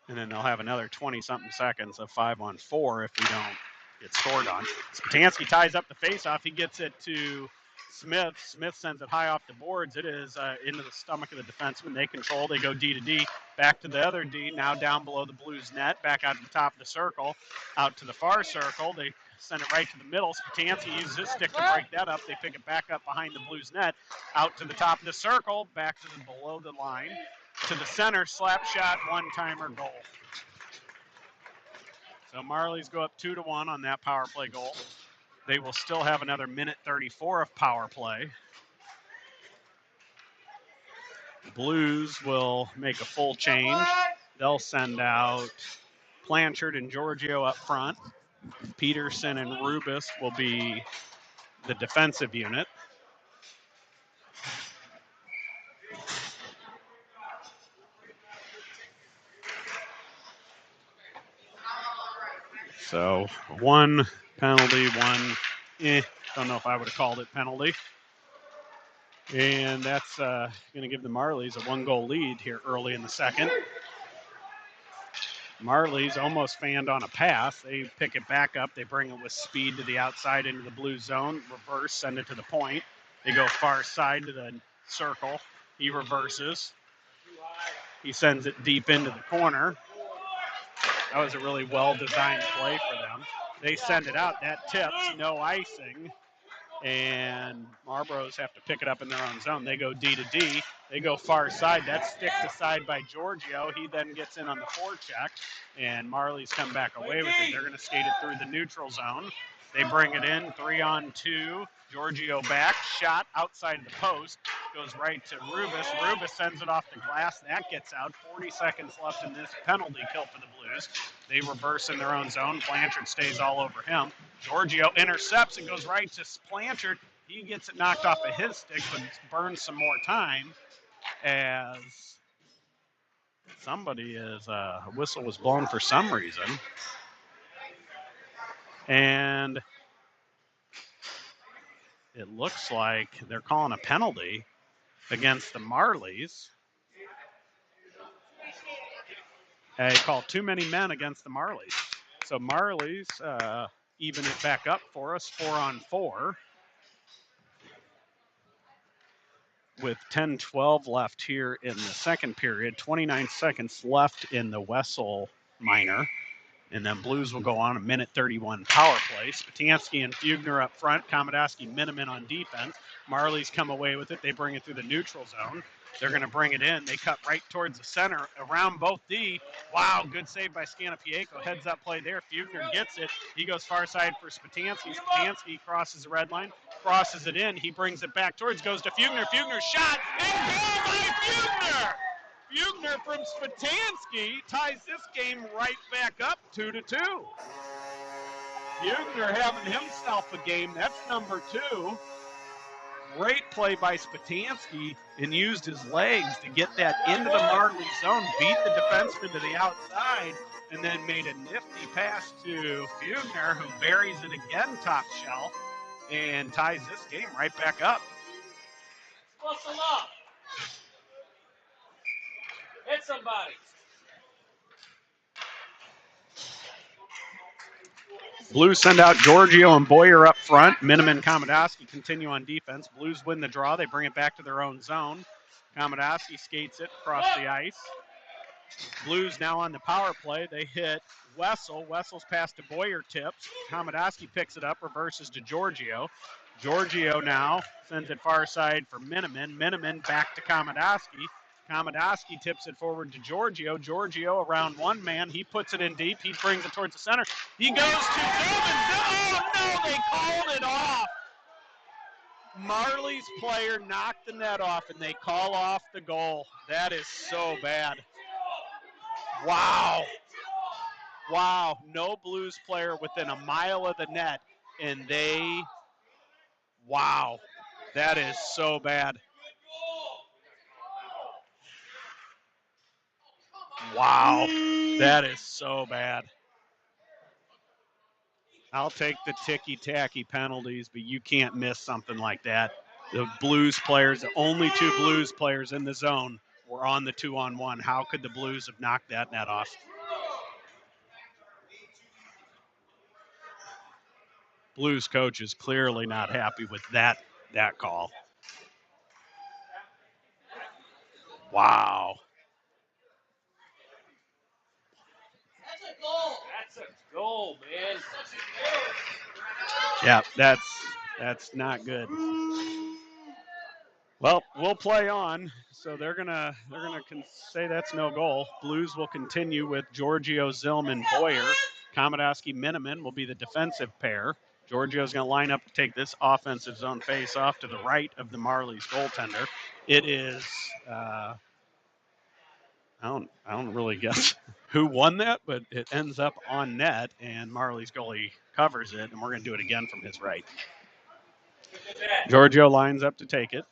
and then they'll have another 20-something seconds of 5-on-4 if we don't get scored on. Spatansky ties up the faceoff. He gets it to Smith. Smith sends it high off the boards. It is into the stomach of the defenseman. They control. They go D to D. Back to the other D. Now down below the Blues net. Back out to the top of the circle. Out to the far circle. They send it right to the middle. Spatansky uses his stick to break that up. They pick it back up behind the Blues net. Out to the top of the circle. Back to the below the line. To the center. Slap shot. One-timer goal. So Marlies go up 2-1 on that power play goal. They will still have another minute 34 of power play. Blues will make a full change. They'll send out Blanchard and Giorgio up front. Peterson and Rubis will be the defensive unit. So one penalty, don't know if I would have called it penalty. And that's going to give the Marlies a 1-goal lead here early in the second. Marlies almost fanned on a pass. They pick it back up. They bring it with speed to the outside into the blue zone. Reverse, send it to the point. They go far side to the circle. He reverses. He sends it deep into the corner. That was a really well-designed play for them. They send it out. That tips, no icing. And Marlboroughs have to pick it up in their own zone. They go D to D. They go far side. That's sticked aside by Giorgio. He then gets in on the forecheck, and Marlies come back away with it. They're going to skate it through the neutral zone. They bring it in, 3-on-2. Giorgio back, shot outside the post, goes right to Rubis. Rubis sends it off the glass. That gets out. 40 seconds left in this penalty kill for the Blues. They reverse in their own zone. Blanchard stays all over him. Giorgio intercepts and goes right to Blanchard. He gets it knocked off of his stick, but burns some more time as a whistle was blown for some reason. And it looks like they're calling a penalty against the Marlies. They call too many men against the Marlies. So Marlies even it back up for us, 4-on-4. With 10-12 left here in the second period, 29 seconds left in the Wessel minor. And then Blues will go on a minute 31 power play. Spatansky and Fugner up front. Komodowski, Miniman on defense. Marlies come away with it. They bring it through the neutral zone. They're going to bring it in. They cut right towards the center around both D. Wow, good save by Scanapieko. Heads up play there. Fugner gets it. He goes far side for Spatansky. Spatansky crosses the red line, crosses it in. He brings it back towards, goes to Fugner. Fugner shot, and goal by Fugner! Fugner from Spatansky ties this game right back up 2-2. Fugner having himself a game. That's number 2. Great play by Spatansky and used his legs to get that into the Marlies zone, beat the defenseman to the outside, and then made a nifty pass to Fugner, who buries it again top shelf and ties this game right back up. Bustle up. Hit somebody. Blues send out Giorgio and Boyer up front. Miniman and Komodowski continue on defense. Blues win the draw. They bring it back to their own zone. Komodowski skates it across the ice. Blues now on the power play. They hit Wessel. Wessel's pass to Boyer tips. Komodowski picks it up, reverses to Giorgio. Giorgio now sends it far side for Miniman. Miniman back to Komodowski. Komodowski tips it forward to Giorgio. Giorgio around one man. He puts it in deep. He brings it towards the center. He goes to Zubin. Oh, no, they called it off. Marlies player knocked the net off, and they call off the goal. That is so bad. Wow. Wow. No Blues player within a mile of the net, and they Wow. That is so bad. Wow. That is so bad. I'll take the ticky-tacky penalties, but you can't miss something like that. The Blues players, the only two Blues players in the zone were on the 2-on-1. How could the Blues have knocked that net off? Blues coach is clearly not happy with that call. Wow. That's a goal, man. Yeah, that's not good. Well, we'll play on. So they're gonna say that's no goal. Blues will continue with Giorgio, Zillman, Boyer. Komodowski, Miniman will be the defensive pair. Giorgio's going to line up to take this offensive zone face off to the right of the Marlies goaltender. It is I don't really guess who won that, but it ends up on net, and Marley's goalie covers it, and we're going to do it again from his right. Giorgio lines up to take it.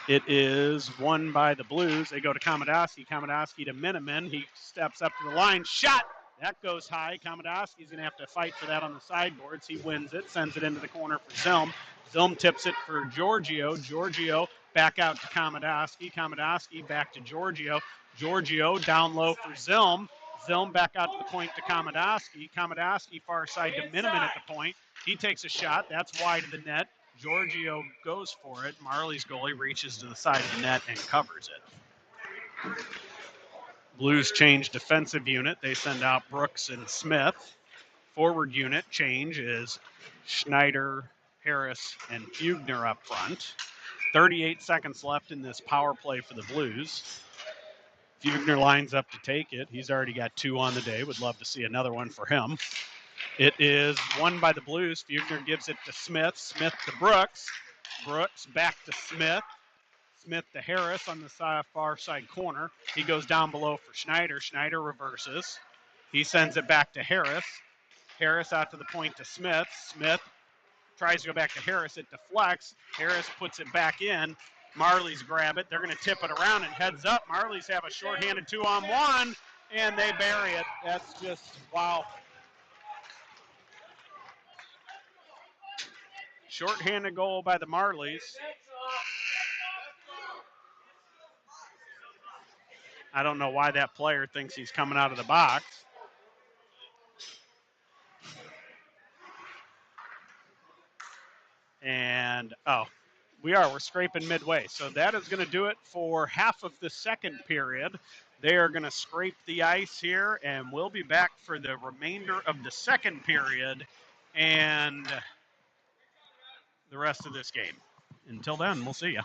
It is won by the Blues. They go to Komodowski. Komodowski to Miniman. He steps up to the line. Shot! That goes high. Komodowski's going to have to fight for that on the sideboards. He wins it, sends it into the corner for Zilm. Zilm tips it for Giorgio. Giorgio back out to Komodowski. Komodowski back to Giorgio. Giorgio down low for Zilm. Zilm back out to the point to Komodowski. Komodowski far side to Miniman at the point. He takes a shot. That's wide of the net. Giorgio goes for it. Marley's goalie reaches to the side of the net and covers it. Blues change defensive unit. They send out Brooks and Smith. Forward unit change is Schneider, Harris, and Fugner up front. 38 seconds left in this power play for the Blues. Fugner lines up to take it. He's already got 2 on the day. Would love to see another one for him. It is won by the Blues. Fugner gives it to Smith. Smith to Brooks. Brooks back to Smith. Smith to Harris on the far side corner. He goes down below for Schneider. Schneider reverses. He sends it back to Harris. Harris out to the point to Smith. Smith tries to go back to Harris. It deflects. Harris puts it back in. Marlies grab it. They're going to tip it around and heads up. Marlies have a shorthanded 2-on-1, and they bury it. That's just, wow. Shorthanded goal by the Marlies. I don't know why that player thinks he's coming out of the box. And, we're scraping midway. So that is going to do it for half of the second period. They are going to scrape the ice here, and we'll be back for the remainder of the second period and the rest of this game. Until then, we'll see you.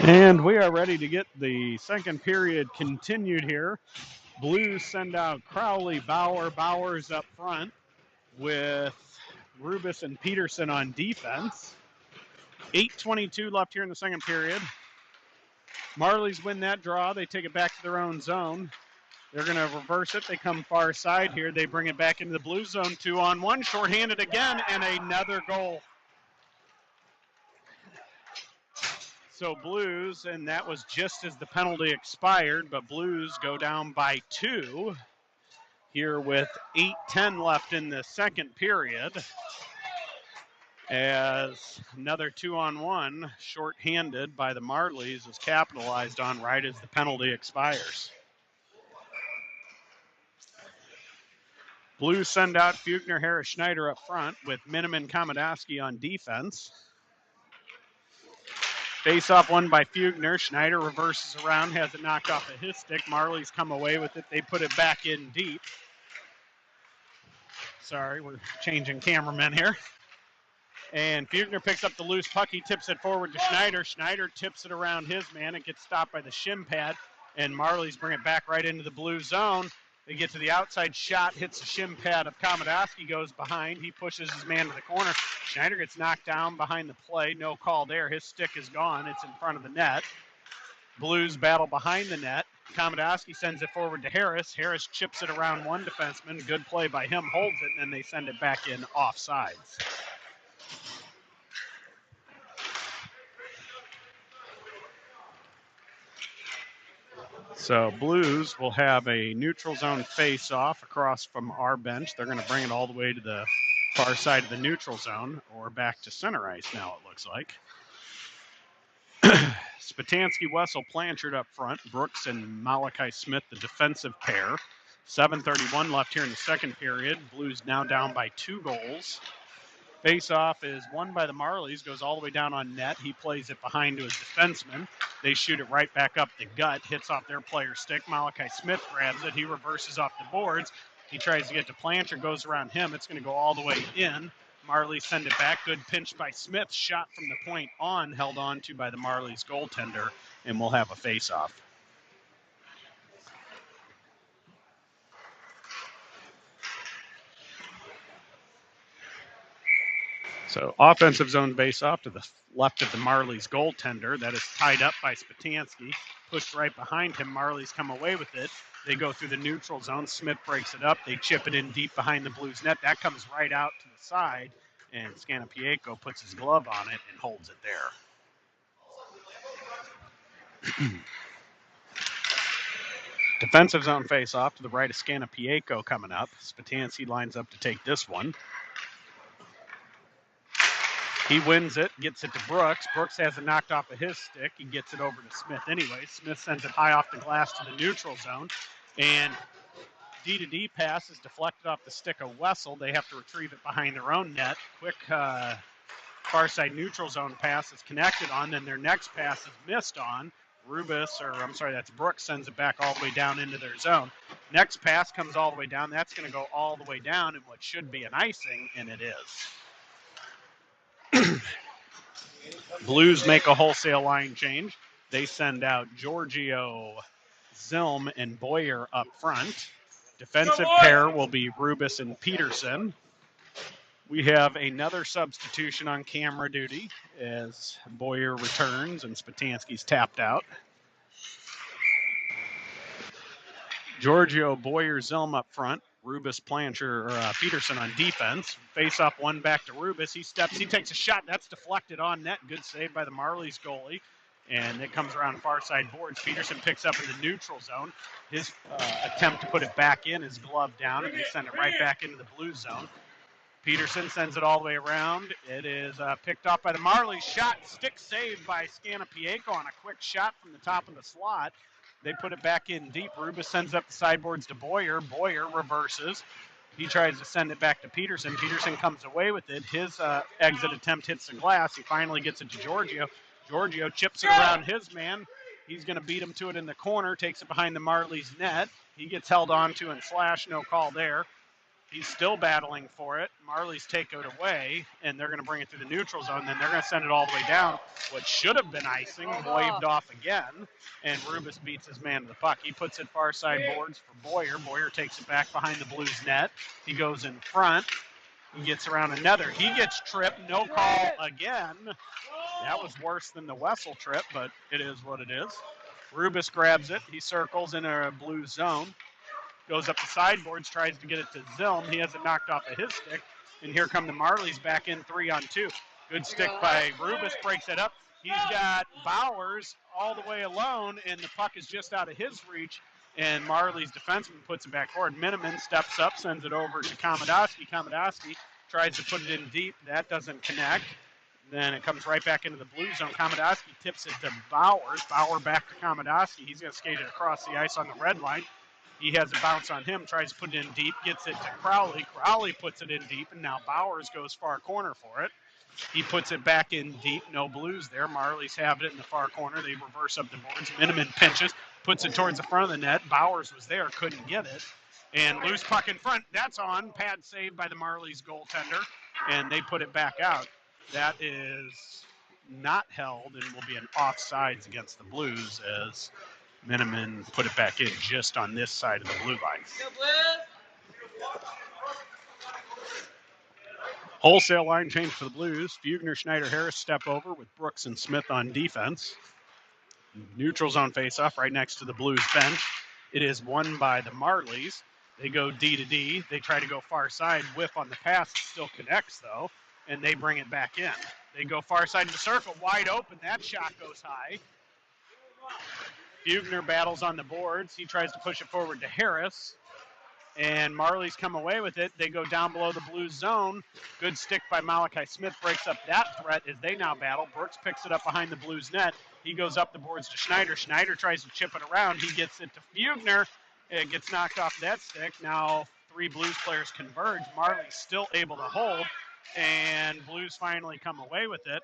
And we are ready to get the second period continued here. Blues send out Crowley, Bowers up front with Rubis and Peterson on defense. 8:22 left here in the second period. Marlies win that draw. They take it back to their own zone. They're going to reverse it. They come far side here. They bring it back into the blue zone, 2-on-1. Shorthanded again, and another goal. So Blues, and that was just as the penalty expired, but Blues go down by 2 here with 8:10 left in the second period. As another 2-on-1, shorthanded by the Marlies, is capitalized on right as the penalty expires. Blues send out Fugner, Harris, Schneider up front with Miniman, Komodowski on defense. Face-off won by Fugner. Schneider reverses around, has it knocked off of his stick. Marlies come away with it. They put it back in deep. Sorry, we're changing cameramen here. And Fugner picks up the loose puck. He tips it forward to Schneider. Schneider tips it around his man. It gets stopped by the shin pad, and Marlies bring it back right into the blue zone. They get to the outside shot, hits the shin pad of Komodowski, goes behind. He pushes his man to the corner. Schneider gets knocked down behind the play. No call there. His stick is gone. It's in front of the net. Blues battle behind the net. Komodowski sends it forward to Harris. Harris chips it around one defenseman. Good play by him, holds it, and then they send it back in offsides. So Blues will have a neutral zone face-off across from our bench. They're going to bring it all the way to the far side of the neutral zone, or back to center ice now, it looks like. Spatansky, Wessel, Blanchard up front. Brooks and Malachi Smith, the defensive pair. 7:31 left here in the second period. Blues now down by 2 goals. Face-off is won by the Marlies, goes all the way down on net. He plays it behind to his defenseman. They shoot it right back up the gut, hits off their player's stick. Malachi Smith grabs it. He reverses off the boards. He tries to get to Blanchard, goes around him. It's going to go all the way in. Marlies send it back. Good pinch by Smith. Shot from the point on, held on to by the Marlies goaltender, and we'll have a face-off. So offensive zone face-off to the left of the Marlies goaltender. That is tied up by Spatansky. Pushed right behind him. Marlies come away with it. They go through the neutral zone. Smith breaks it up. They chip it in deep behind the Blues net. That comes right out to the side, and Scanapieko puts his glove on it and holds it there. Defensive zone face-off to the right of Scanapieko coming up. Spatansky lines up to take this one. He wins it, gets it to Brooks. Brooks has it knocked off of his stick. He gets it over to Smith anyway. Smith sends it high off the glass to the neutral zone. And D-to-D pass is deflected off the stick of Wessel. They have to retrieve it behind their own net. Quick far side neutral zone pass is connected on. Then their next pass is missed on. That's Brooks sends it back all the way down into their zone. Next pass comes all the way down. That's going to go all the way down in what should be an icing, and it is. Blues make a wholesale line change. They send out Giorgio, Zilm, and Boyer up front. Defensive pair will be Rubis and Peterson. We have another substitution on camera duty as Boyer returns and Spatansky's tapped out. Giorgio, Boyer, Zilm up front. Rubis, Peterson on defense. Face-off one back to Rubis. He takes a shot. That's deflected on net. Good save by the Marlies goalie. And it comes around far side boards. Peterson picks up in the neutral zone. His attempt to put it back in is gloved down, and they send it right back into the blue zone. Peterson sends it all the way around. It is picked off by the Marlies. Shot, stick saved by Scanapieko on a quick shot from the top of the slot. They put it back in deep. Rubis sends up the sideboards to Boyer. Boyer reverses. He tries to send it back to Peterson. Peterson comes away with it. His exit attempt hits the glass. He finally gets it to Giorgio. Giorgio chips it around his man. He's going to beat him to it in the corner. Takes it behind the Marlies net. He gets held on to and slashed. No call there. He's still battling for it. Marlies take it away, and they're going to bring it to the neutral zone. Then they're going to send it all the way down. What should have been icing, waved off again, and Rubis beats his man to the puck. He puts it far side boards for Boyer. Boyer takes it back behind the Blues net. He goes in front. He gets around another. He gets tripped. No call again. That was worse than the Wessel trip, but it is what it is. Rubis grabs it. He circles in a Blues zone. Goes up the sideboards, tries to get it to Zilm. He has it knocked off of his stick. And here come the Marlies back in 3-on-2. Good stick by Rubis, breaks it up. He's got Bowers all the way alone, and the puck is just out of his reach. And Marlies' defenseman puts it back forward. Miniman steps up, sends it over to Komodowski. Komodowski tries to put it in deep. That doesn't connect. Then it comes right back into the blue zone. Komodowski tips it to Bowers. Bauer back to Komodowski. He's going to skate it across the ice on the red line. He has a bounce on him, tries to put it in deep, gets it to Crowley. Crowley puts it in deep, and now Bowers goes far corner for it. He puts it back in deep, no Blues there. Marlies have it in the far corner. They reverse up the boards. Miniman pinches, puts it towards the front of the net. Bowers was there, couldn't get it. And loose puck in front, that's on. Pad saved by the Marlies goaltender, and they put it back out. That is not held and will be an offsides against the Blues as Miniman put it back in just on this side of the blue line. Wholesale line change for the Blues. Fugner, Schneider, Harris step over with Brooks and Smith on defense. Neutral zone faceoff right next to the Blues bench. It is won by the Marlies. They go D to D. They try to go far side. Whiff on the pass. It still connects, though, and they bring it back in. They go far side of the circle. Wide open. That shot goes high. Fugner battles on the boards. He tries to push it forward to Harris. And Marlies come away with it. They go down below the Blues zone. Good stick by Malachi Smith. Breaks up that threat as they now battle. Brooks picks it up behind the Blues net. He goes up the boards to Schneider. Schneider tries to chip it around. He gets it to Fugner. It gets knocked off that stick. Now 3 Blues players converge. Marlies still able to hold. And Blues finally come away with it.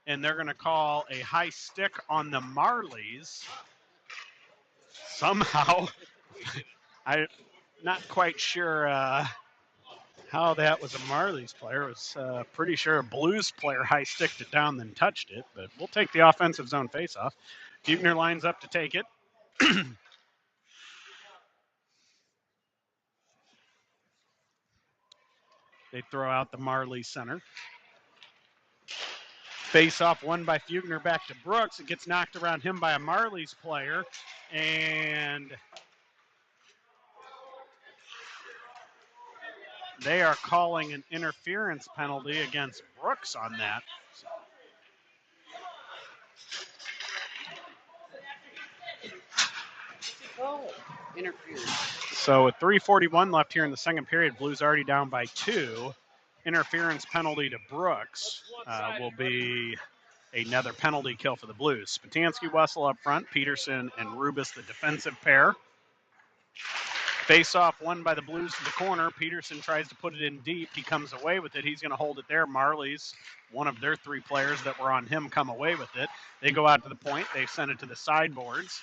And they're going to call a high stick on the Marlies. Somehow, I'm not quite sure how that was a Marlies player. I was pretty sure a Blues player high sticked it down then touched it, but we'll take the offensive zone faceoff. Fugner lines up to take it. They throw out the Marlies center. Face-off won by Fugner back to Brooks. It gets knocked around him by a Marlies player. And they are calling an interference penalty against Brooks on that. Oh, interference. So with 3:41 left here in the second period, Blues already down by 2. Interference penalty to Brooks will be another penalty kill for the Blues. Spatansky, Wessel up front, Peterson and Rubis the defensive pair. Face-off won by the Blues to the corner. Peterson tries to put it in deep. He comes away with it. He's going to hold it there. Marlies, one of their 3 players that were on him, come away with it. They go out to the point. They send it to the sideboards.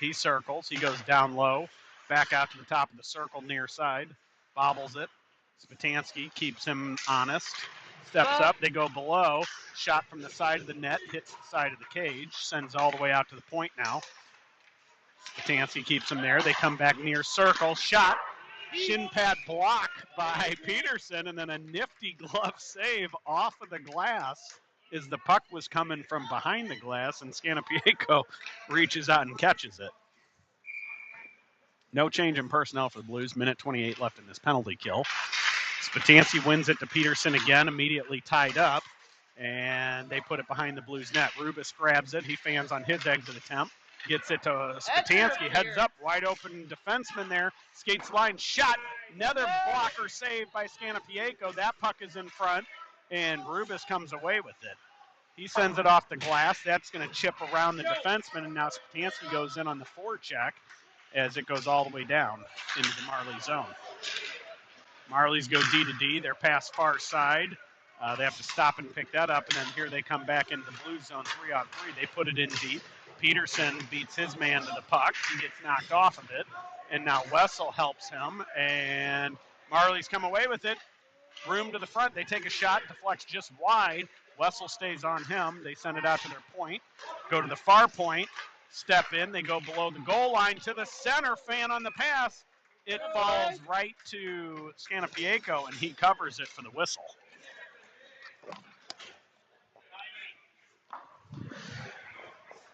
He circles. He goes down low, back out to the top of the circle near side, bobbles it. Spatansky keeps him honest. Steps up. They go below. Shot from the side of the net. Hits the side of the cage. Sends all the way out to the point now. Spatansky keeps him there. They come back near circle. Shot. Shin pad block by Peterson. And then a nifty glove save off of the glass as the puck was coming from behind the glass. And Scanapieko reaches out and catches it. No change in personnel for the Blues. Minute 28 left in this penalty kill. Spatansky wins it to Peterson again, immediately tied up, and they put it behind the Blues net. Rubis grabs it. He fans on his exit attempt. Gets it to Spatansky. Heads up. Wide open defenseman there. Skates line. Shot. Another blocker save by Scanapieko. That puck is in front, and Rubis comes away with it. He sends it off the glass. That's going to chip around the defenseman, and now Spatansky goes in on the forecheck as it goes all the way down into the Marlies zone. Marlies go D to D. They're past far side. They have to stop and pick that up, and then here they come back into the Blues zone 3-on-3. They put it in deep. Peterson beats his man to the puck. He gets knocked off of it, And now Wessel helps him, and Marlies come away with it. Room to the front. They take a shot, deflects just wide. Wessel stays on him. They send it out to their point. Go to the far point, step in. They go below the goal line to the center. Fan on the pass. It falls right to Scanapiaco, and he covers it for the whistle.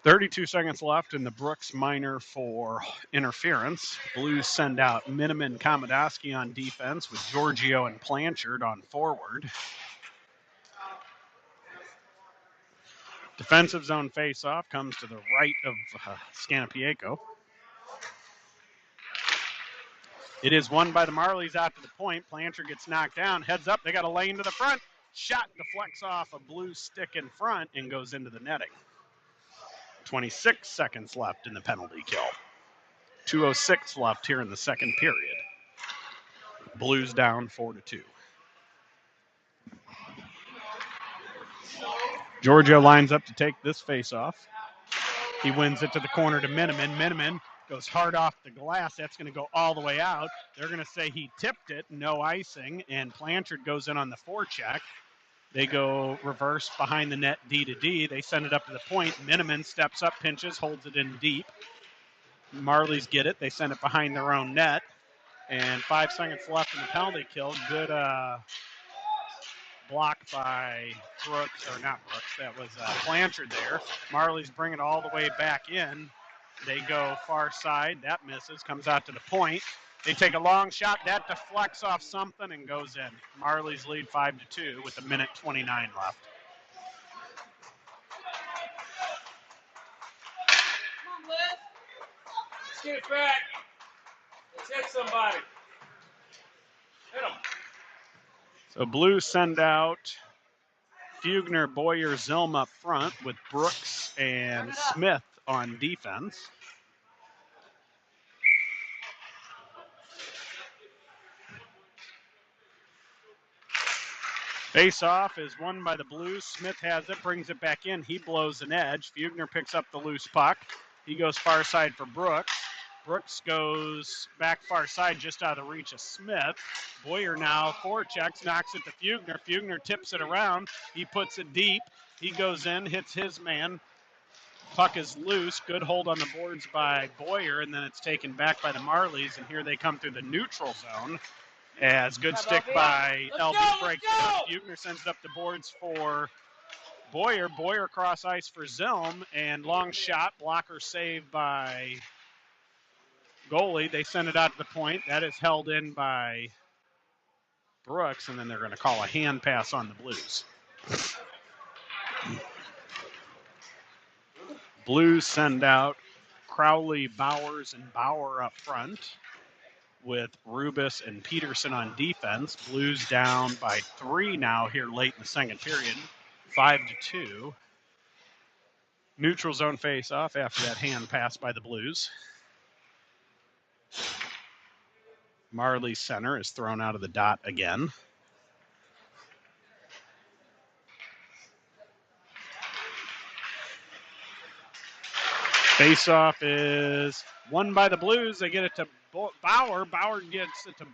.32 seconds left in the Brooks minor for interference. Blues send out Miniman Komodowski on defense with Giorgio and Blanchard on forward. Defensive zone faceoff comes to the right of Scanapiaco. It is won by the Marlies out to the point. Blanchard gets knocked down, heads up. They got a lane to the front. Shot deflects off a blue stick in front and goes into the netting. 26 seconds left in the penalty kill. 2:06 left here in the second period. Blues down 4-2. Giorgio lines up to take this faceoff. He wins it to the corner to Miniman. Miniman goes hard off the glass. That's going to go all the way out. They're going to say he tipped it, no icing, and Blanchard goes in on the forecheck. They go reverse behind the net, D to D. They send it up to the point. Miniman steps up, pinches, holds it in deep. Marlies get it. They send it behind their own net. And 5 seconds left in the penalty kill. Good block by Brooks, or not Brooks, that was Blanchard there. Marlies bring it all the way back in. They go far side. That misses, comes out to the point. They take a long shot. That deflects off something and goes in. Marlies lead 5-2 with 1:29 left. Let's get it back. Let's hit somebody. Hit him. So Blues send out Fugner, Boyer, Zilm up front with Brooks and Smith on defense. Face-off is won by the Blues. Smith has it, brings it back in. He blows an edge. Fugner picks up the loose puck. He goes far side for Brooks. Brooks goes back far side just out of the reach of Smith. Boyer now forechecks, knocks it to Fugner. Fugner tips it around. He puts it deep. He goes in, hits his man. Puck is loose. Good hold on the boards by Boyer, and then it's taken back by the Marlies, and here they come through the neutral zone. As good stick by LB breaks it up. Fugner sends it up the boards for Boyer. Boyer cross ice for Zilm, and long shot. Blocker saved by goalie. They send it out to the point. That is held in by Brooks, and then they're going to call a hand pass on the Blues. Blues send out Crowley, Bowers, and Bauer up front with Rubis and Peterson on defense. Blues down by 3 now here late in the second period, 5-2. Neutral zone face-off after that hand pass by the Blues. Marley center is thrown out of the dot again. Face-off is won by the Blues. They get it to Bauer. Bauer gets it to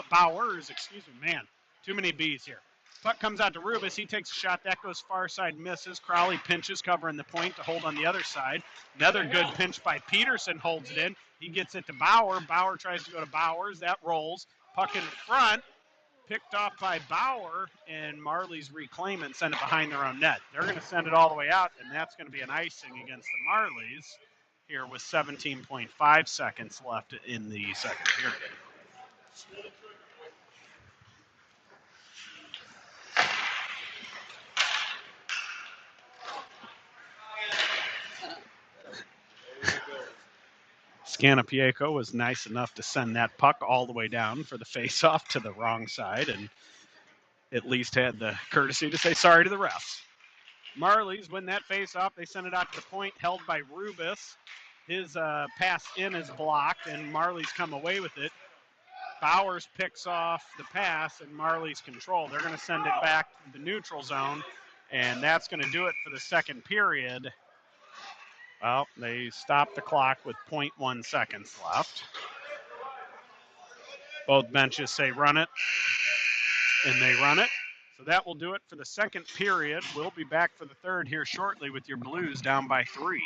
Bowers. Excuse me, man. Too many B's here. Puck comes out to Rubis. He takes a shot. That goes far side, misses. Crowley pinches, covering the point to hold on the other side. Another good pinch by Peterson, holds it in. He gets it to Bauer. Bauer tries to go to Bowers. That rolls. Puck in front. Picked off by Bauer, and Marlies reclaim it and send it behind their own net. They're going to send it all the way out, and that's going to be an icing against the Marlies here with 17.5 seconds left in the second period. Scanapiaco was nice enough to send that puck all the way down for the face-off to the wrong side, and at least had the courtesy to say sorry to the refs. Marlies win that face-off. They send it out to the point, held by Rubis. His pass in is blocked, and Marlies come away with it. Bowers picks off the pass, and Marlies control. They're going to send it back to the neutral zone, and that's going to do it for the second period. Well, they stopped the clock with 0.1 seconds left. Both benches say run it, and they run it. So that will do it for the second period. We'll be back for the third here shortly with your Blues down by 3.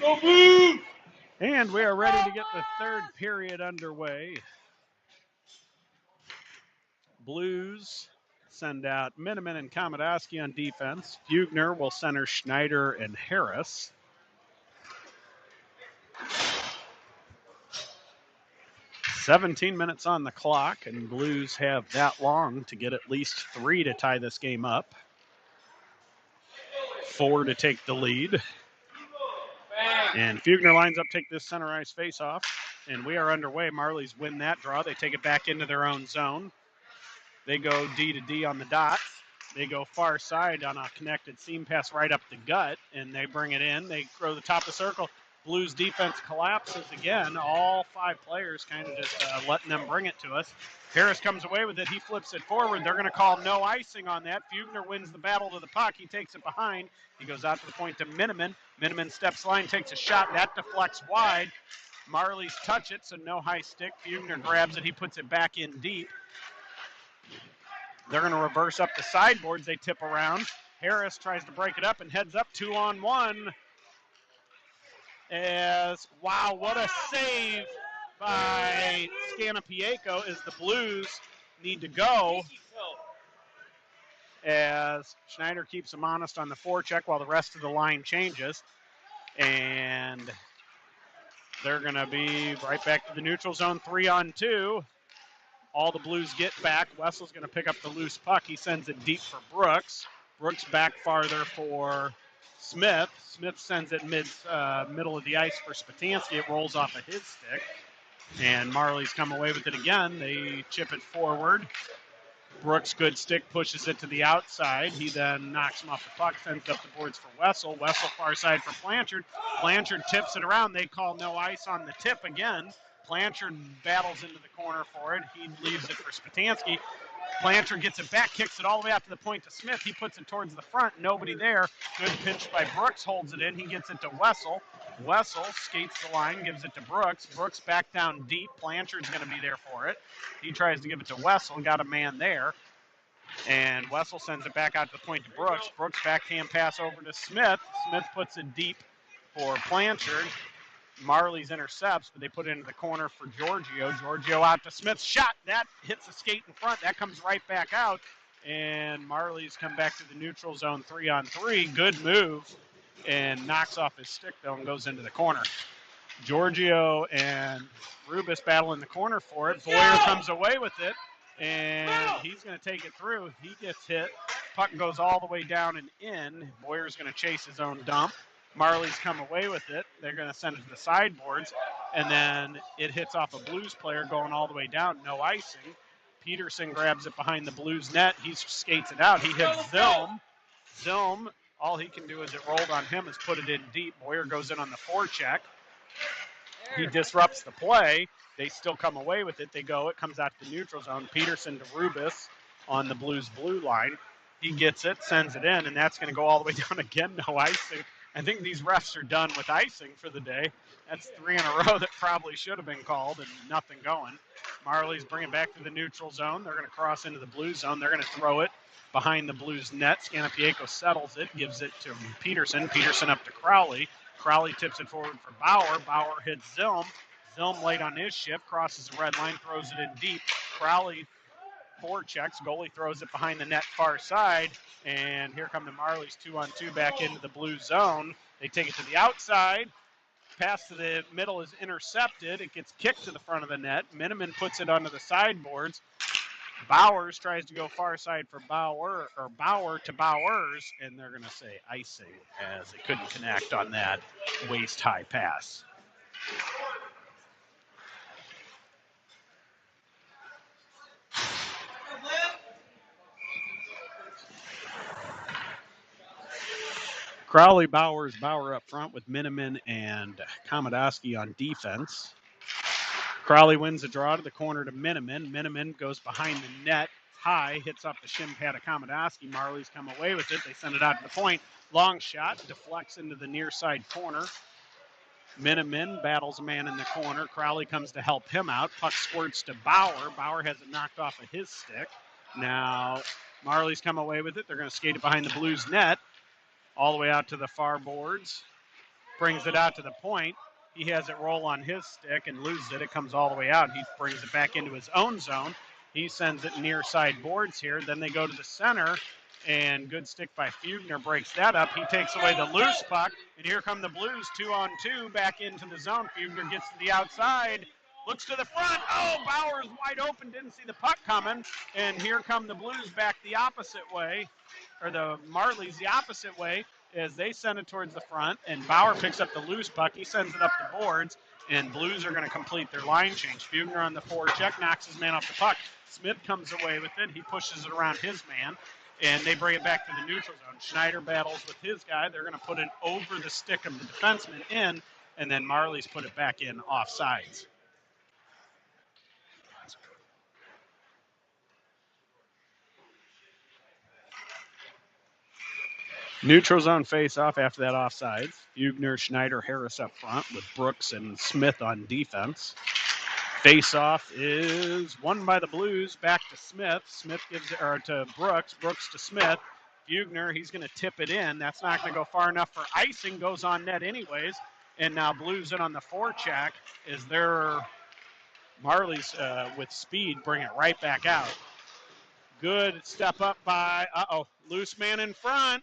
Go Blues! And we are ready to get the third period underway. Blues send out Miniman and Komodowski on defense. Fugner will center Schneider and Harris. "17 minutes on the clock, and Blues have that long to get at least 3 to tie this game up. 4 to take the lead. And Fugner lines up, take this center ice faceoff, and we are underway. Marlies win that draw. They take it back into their own zone. They go D to D on the dot. They go far side on a connected seam pass right up the gut, and they bring it in. They throw the top of the circle. Blues defense collapses again. All 5 players kind of just letting them bring it to us. Harris comes away with it. He flips it forward. They're going to call no icing on that. Fugner wins the battle to the puck. He takes it behind. He goes out to the point to Miniman. Miniman steps line, takes a shot. That deflects wide. Marlies touch it, so no high stick. Fugner grabs it. He puts it back in deep. They're going to reverse up the sideboards. They tip around. Harris tries to break it up and heads up 2-on-1. Wow, what a save by Scanapieko as the Blues need to go. As Schneider keeps him honest on the forecheck while the rest of the line changes. And they're going to be right back to the neutral zone, 3-on-2. All the Blues get back. Wessel's going to pick up the loose puck. He sends it deep for Brooks. Brooks back farther for Smith. Smith sends it middle of the ice for Spatansky. It rolls off of his stick. And Marlies come away with it again. They chip it forward. Brooks, good stick, pushes it to the outside. He then knocks him off the puck, sends it up the boards for Wessel. Wessel far side for Blanchard. Blanchard tips it around. They call no ice on the tip again. Blanchard battles into the corner for it. He leaves it for Spatansky. Blanchard gets it back, kicks it all the way out to the point to Smith. He puts it towards the front. Nobody there. Good pinch by Brooks, holds it in. He gets it to Wessel. Wessel skates the line, gives it to Brooks. Brooks back down deep. Blanchard's going to be there for it. He tries to give it to Wessel, got a man there. And Wessel sends it back out to the point to Brooks. Brooks backhand pass over to Smith. Smith puts it deep for Blanchard. Marlies intercepts, but they put it into the corner for Giorgio. Giorgio out to Smith. Shot. That hits the skate in front. That comes right back out. And Marlies come back to the neutral zone, 3-on-3. Good move. And knocks off his stick, though, and goes into the corner. Giorgio and Rubis battle in the corner for it. Boyer comes away with it, and he's going to take it through. He gets hit. Puck goes all the way down and in. Boyer's going to chase his own dump. Marlies come away with it. They're going to send it to the sideboards, and then it hits off a Blues player going all the way down. No icing. Peterson grabs it behind the Blues net. He skates it out. He hits Zilm. Zilm, all he can do as it rolled on him is put it in deep. Boyer goes in on the forecheck. He disrupts the play. They still come away with it. They go. It comes out to the neutral zone. Peterson to Rubis on the Blues blue line. He gets it, sends it in, and that's going to go all the way down again. No icing. I think these refs are done with icing for the day. That's 3 in a row that probably should have been called and nothing going. Marlies bring it back to the neutral zone. They're going to cross into the blue zone. They're going to throw it behind the Blues net. Scanapieko settles it, gives it to Peterson. Peterson up to Crowley. Crowley tips it forward for Bauer. Bauer hits Zilm. Zilm late on his shift, crosses the red line, throws it in deep. Crowley forechecks. Goalie throws it behind the net far side. And here come the Marlies 2-on-2 back into the blue zone. They take it to the outside. Pass to the middle is intercepted. It gets kicked to the front of the net. Miniman puts it onto the sideboards. Bowers tries to go far side for Bauer to Bowers, and they're going to say icing as it couldn't connect on that waist-high pass. Crowley, Bowers, Bauer up front with Miniman and Komodowski on defense. Crowley wins the draw to the corner to Miniman. Miniman goes behind the net high, hits off the shin pad of Komodowski. Marlies come away with it. They send it out to the point. Long shot, deflects into the near side corner. Miniman battles a man in the corner. Crowley comes to help him out. Puck squirts to Bauer. Bauer has it knocked off of his stick. Now Marlies come away with it. They're going to skate it behind the Blues net. All the way out to the far boards. Brings it out to the point. He has it roll on his stick and loses it. It comes all the way out. He brings it back into his own zone. He sends it near side boards here. Then they go to the center, and good stick by Fugner breaks that up. He takes away the loose puck, and here come the Blues 2-on-2 back into the zone. Fugner gets to the outside, looks to the front. Oh, Bauer's wide open, didn't see the puck coming, and here come the Blues back the opposite way, or the Marlies the opposite way, as they send it towards the front, and Bauer picks up the loose puck. He sends it up the boards, and Blues are going to complete their line change. Fugner on the forecheck knocks his man off the puck. Smith comes away with it. He pushes it around his man, and they bring it back to the neutral zone. Schneider battles with his guy. They're going to put it over the stick of the defenseman in, and then Marlies put it back in offsides. Neutral zone face-off after that offsides. Fugner, Schneider, Harris up front with Brooks and Smith on defense. Face-off is won by the Blues. Back to Smith. Smith gives it to Brooks. Brooks to Smith. Fugner, he's going to tip it in. That's not going to go far enough for icing. Goes on net anyways. And now Blues in on the forecheck is their Marlies with speed bring it right back out. Good step up by, loose man in front.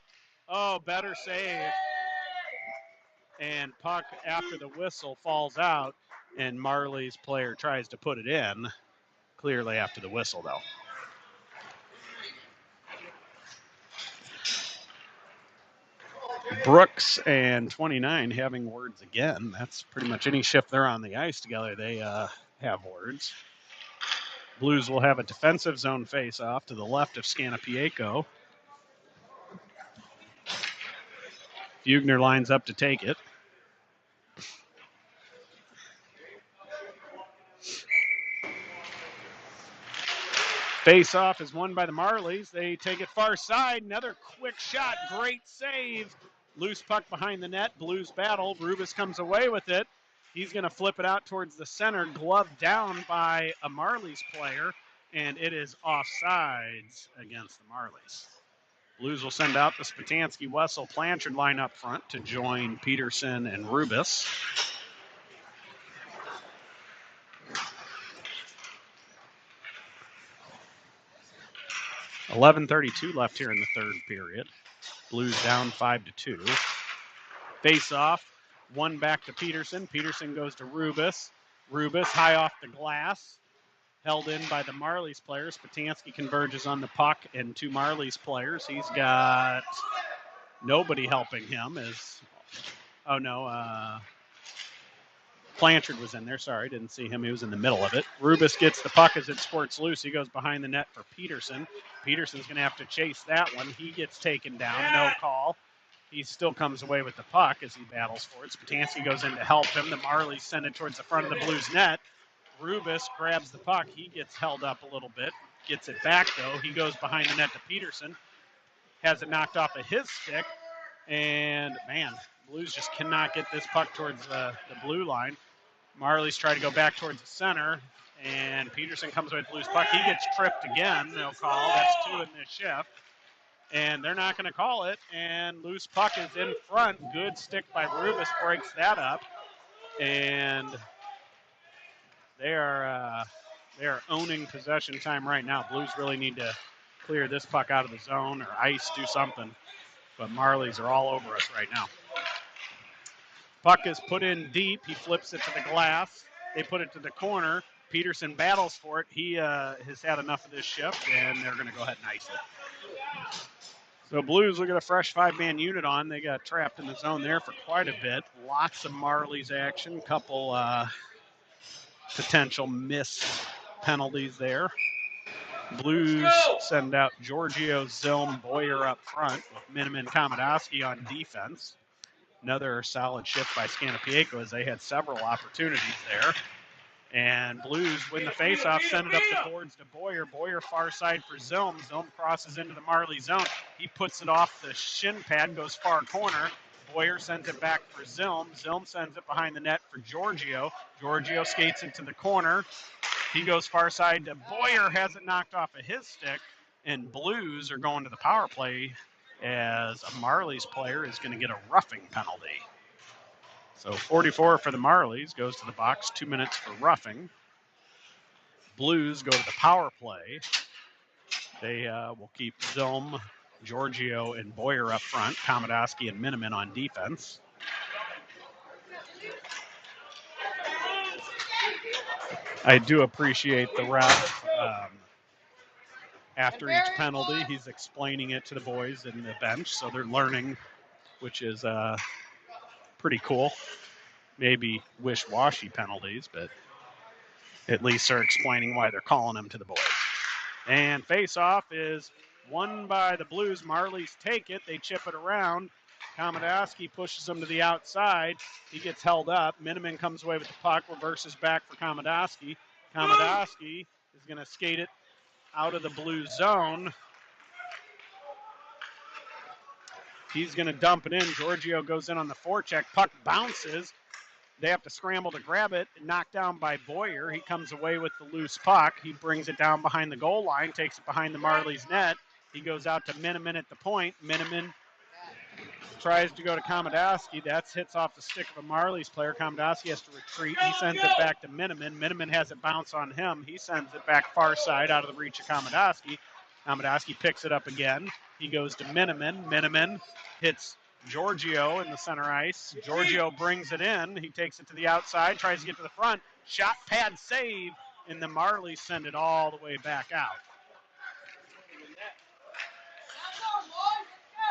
Oh, better save. And puck after the whistle falls out, and Marlies player tries to put it in. Clearly after the whistle, though. Brooks and 29 having words again. That's pretty much any shift they're on the ice together, they have words. Blues will have a defensive zone face-off to the left of Scanapieko. Fugner lines up to take it. Face-off is won by the Marlies. They take it far side. Another quick shot. Great save. Loose puck behind the net. Blues battle. Rubis comes away with it. He's going to flip it out towards the center. Gloved down by a Marlies player. And it is offsides against the Marlies. Blues will send out the Spatansky, Wessel, Blanchard line up front to join Peterson and Rubis. .11:32 left here in the third period. Blues down 5-2. Face-off, one back to Peterson. Peterson goes to Rubis. Rubis high off the glass. Held in by the Marlies players. Spatansky converges on the puck and two Marlies players. He's got nobody helping him. Blanchard was in there. Sorry, didn't see him. He was in the middle of it. Rubis gets the puck as it squirts loose. He goes behind the net for Peterson. Peterson's going to have to chase that one. He gets taken down. No call. He still comes away with the puck as he battles for it. Spatansky goes in to help him. The Marlies send it towards the front of the Blues net. Rubis grabs the puck. He gets held up a little bit. Gets it back, though. He goes behind the net to Peterson. Has it knocked off of his stick. And, man, Blues just cannot get this puck towards the blue line. Marlies try to go back towards the center, and Peterson comes away with Blues puck. He gets tripped again, they'll call. That's 2 in this shift. And they're not going to call it, and loose puck is in front. Good stick by Rubis, breaks that up. And they are owning possession time right now. Blues really need to clear this puck out of the zone or ice, do something. But Marlies are all over us right now. Puck is put in deep. He flips it to the glass. They put it to the corner. Peterson battles for it. He has had enough of this shift, and they're going to go ahead and ice it. So Blues will get a fresh 5-man unit on. They got trapped in the zone there for quite a bit. Lots of Marlies action. Couple potential missed penalties there. Blues send out Giorgio, Zilm, Boyer up front with Miniman, Komodowski on defense. Another solid shift by Scanapieko as they had several opportunities there. And Blues win the faceoff, send it up the boards to Boyer. Boyer far side for Zilm. Zilm crosses into the Marley zone. He puts it off the shin pad, goes far corner. Boyer sends it back for Zilm. Zilm sends it behind the net for Giorgio. Giorgio skates it to the corner. He goes far side to Boyer, has it knocked off of his stick. And Blues are going to the power play as a Marlies player is going to get a roughing penalty. So 44 for the Marlies goes to the box, 2 minutes for roughing. Blues go to the power play. They will keep Zilm, Giorgio, and Boyer up front, Komodowski and Miniman on defense. I do appreciate the ref. After each penalty, he's explaining it to the boys in the bench, so they're learning, which is pretty cool. Maybe wish-washy penalties, but at least they're explaining why they're calling them to the boys. And face-off is won by the Blues. Marlies take it. They chip it around. Komodowski pushes them to the outside. He gets held up. Miniman comes away with the puck, reverses back for Komodowski. Komodowski is going to skate it out of the Blues zone. He's going to dump it in. Giorgio goes in on the forecheck. Puck bounces. They have to scramble to grab it. Knocked down by Boyer. He comes away with the loose puck. He brings it down behind the goal line, takes it behind the Marlies net. He goes out to Miniman at the point. Miniman tries to go to Komodowski. That hits off the stick of a Marlies player. Komodowski has to retreat. He sends it back to Miniman. Miniman has it bounce on him. He sends it back far side out of the reach of Komodowski. Komodowski picks it up again. He goes to Miniman. Miniman hits Giorgio in the center ice. Giorgio brings it in. He takes it to the outside, tries to get to the front. Shot pad save, and the Marlies send it all the way back out.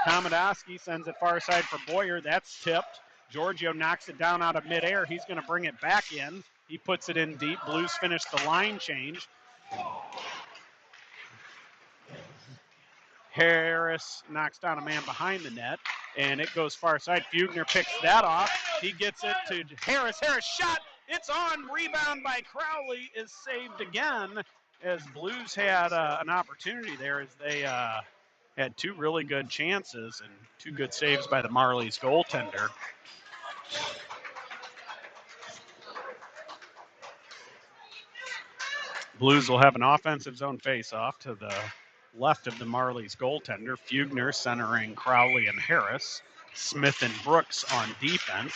Komodowski sends it far side for Boyer. That's tipped. Giorgio knocks it down out of midair. He's going to bring it back in. He puts it in deep. Blues finish the line change. Harris knocks down a man behind the net, and it goes far side. Fugner picks that off. He gets it to Harris. Harris shot. It's on. Rebound by Crowley is saved again as Blues had an opportunity there as they had 2 really good chances and 2 good saves by the Marlies goaltender. Blues will have an offensive zone faceoff to the left of the Marlies goaltender. Fugner centering Crowley and Harris. Smith and Brooks on defense.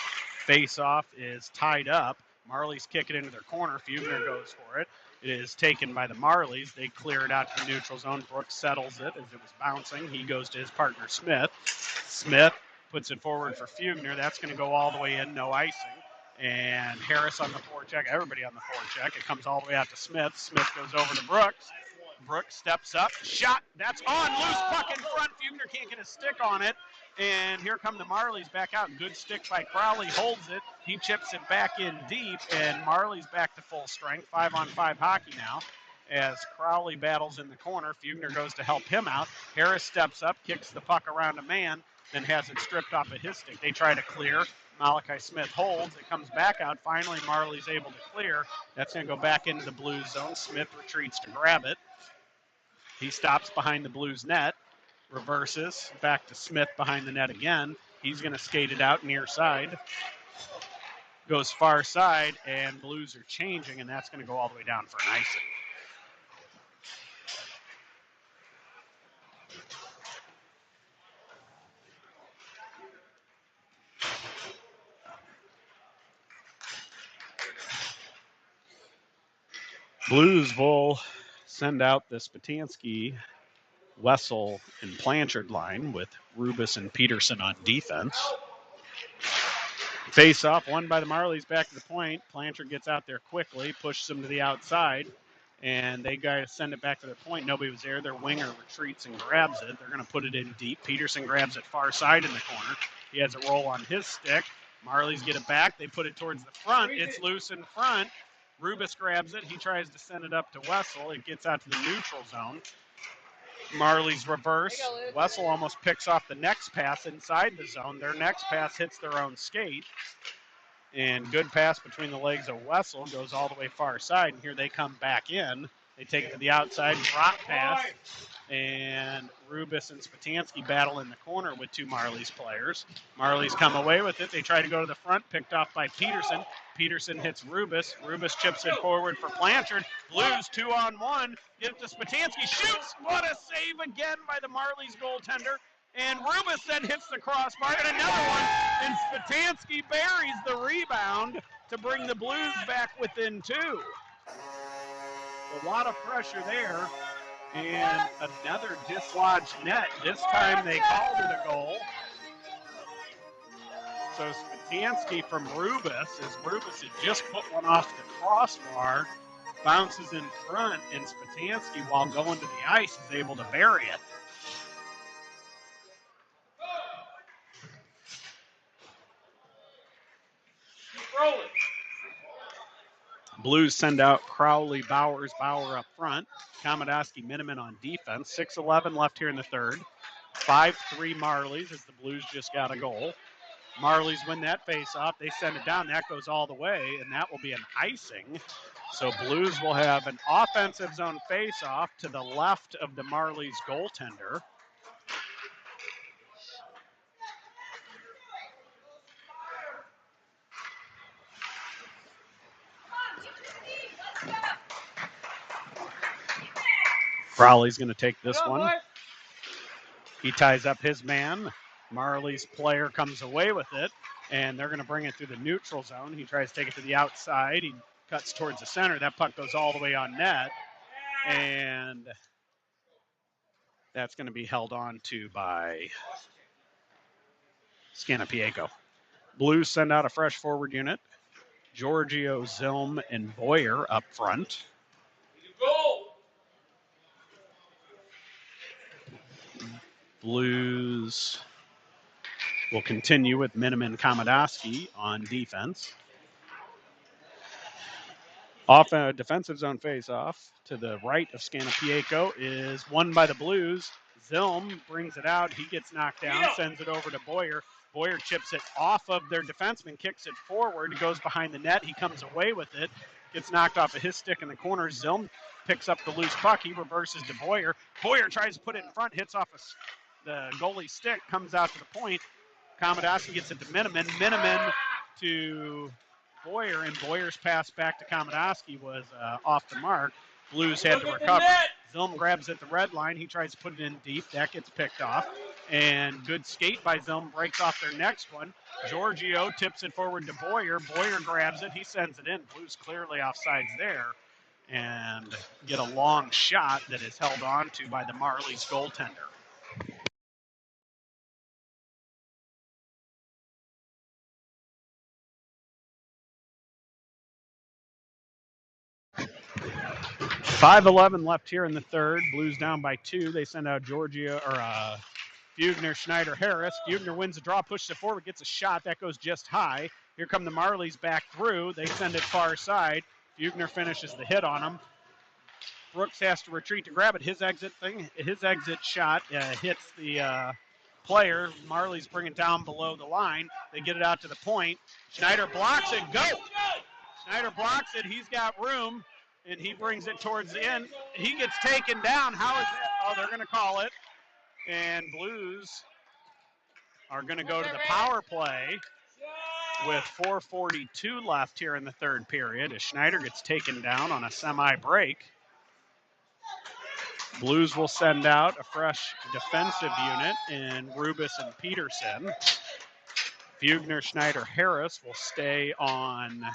Faceoff is tied up. Marlies kick it into their corner. Fugner goes for it. It is taken by the Marlies. They clear it out to the neutral zone. Brooks settles it as it was bouncing. He goes to his partner, Smith. Smith puts it forward for Fugner. That's going to go all the way in, no icing. And Harris on the forecheck, everybody on the forecheck. It comes all the way out to Smith. Smith goes over to Brooks. Brooks steps up. Shot. That's on. Loose puck in front. Fugner can't get a stick on it. And here come the Marlies back out. Good stick by Crowley. Holds it. He chips it back in deep. And Marlies back to full strength. 5-on-5 hockey now. As Crowley battles in the corner. Fugner goes to help him out. Harris steps up. Kicks the puck around a man. Then has it stripped off of his stick. They try to clear. Malachi Smith holds. It comes back out. Finally, Marley's able to clear. That's going to go back into the Blues zone. Smith retreats to grab it. He stops behind the Blues net. Reverses back to Smith behind the net again. He's going to skate it out near side. Goes far side, and Blues are changing, and that's going to go all the way down for an icing. Blues will send out the Spatansky, Wessel, and Blanchard line with Rubis and Peterson on defense. Face off, won by the Marlies back to the point. Blanchard gets out there quickly, pushes them to the outside, and they got to send it back to their point. Nobody was there. Their winger retreats and grabs it. They're going to put it in deep. Peterson grabs it far side in the corner. He has a roll on his stick. Marlies get it back. They put it towards the front. It's loose in front. Rubis grabs it. He tries to send it up to Wessel. It gets out to the neutral zone. Marlies reverse. Wessel almost picks off the next pass inside the zone. Their next pass hits their own skate. And good pass between the legs of Wessel goes all the way far side. And here they come back in. They take it to the outside, drop pass. And Rubis and Spatansky battle in the corner with two Marlies players. Marlies come away with it. They try to go to the front, picked off by Peterson. Peterson hits Rubis. Rubis chips it forward for Blanchard. Blues 2-on-1. Get it to Spatansky. Shoots. What a save again by the Marlies goaltender. And Rubis then hits the crossbar. And another one. And Spatansky buries the rebound to bring the Blues back within two. A lot of pressure there. And another dislodged net. This time they called it a goal. So Spatansky from Rubis, as Rubis had just put one off the crossbar, bounces in front, and Spatansky, while going to the ice, is able to bury it. Rolling. Blues send out Crowley, Bauer up front. Komodowski, Miniman on defense. 6:11 left here in the third. 5-3 Marlies as the Blues just got a goal. Marlies win that face-off. They send it down. That goes all the way, and that will be an icing. So Blues will have an offensive zone face-off to the left of the Marlies goaltender. Crowley's going to take this one. He ties up his man. Marley's player comes away with it, and they're going to bring it through the neutral zone. He tries to take it to the outside. He cuts towards the center. That puck goes all the way on net, and that's going to be held on to by Scanapiaco. Blues send out a fresh forward unit. Giorgio, Zilm, and Boyer up front. Goal. Blues will continue with Miniman Komodowski on defense. Off a defensive zone face-off to the right of Scanapiaco is won by the Blues. Zilm brings it out. He gets knocked down, sends it over to Boyer. Boyer chips it off of their defenseman, kicks it forward. It goes behind the net. He comes away with it. Gets knocked off of his stick in the corner. Zilm picks up the loose puck. He reverses to Boyer. Boyer tries to put it in front, hits off the goalie's stick, comes out to the point. Komodowski gets it to Miniman. Miniman to Boyer, and Boyer's pass back to Komodowski was off the mark. Blues had to recover. Zilm grabs at the red line. He tries to put it in deep. That gets picked off. And good skate by Zilm breaks off their next one. Giorgio tips it forward to Boyer. Boyer grabs it. He sends it in. Blues clearly offsides there. And get a long shot that is held on to by the Marlies goaltender. .5:11 left here in the third. Blues down by 2. They send out Giorgio or Bugner, Schneider, Harris. Bugner wins the draw, pushes it forward, gets a shot. That goes just high. Here come the Marlies back through. They send it far side. Bugner finishes the hit on him. Brooks has to retreat to grab it. His exit shot hits the player. Marlies bring it down below the line. They get it out to the point. Schneider blocks it. Go! Schneider blocks it. He's got room. And he brings it towards the end. He gets taken down. How is that? Oh, they're going to call it. And Blues are going to go to the power play with 4:42 left here in the third period as Schneider gets taken down on a semi-break. Blues will send out a fresh defensive unit in Rubis and Peterson. Fugner, Schneider, Harris will stay on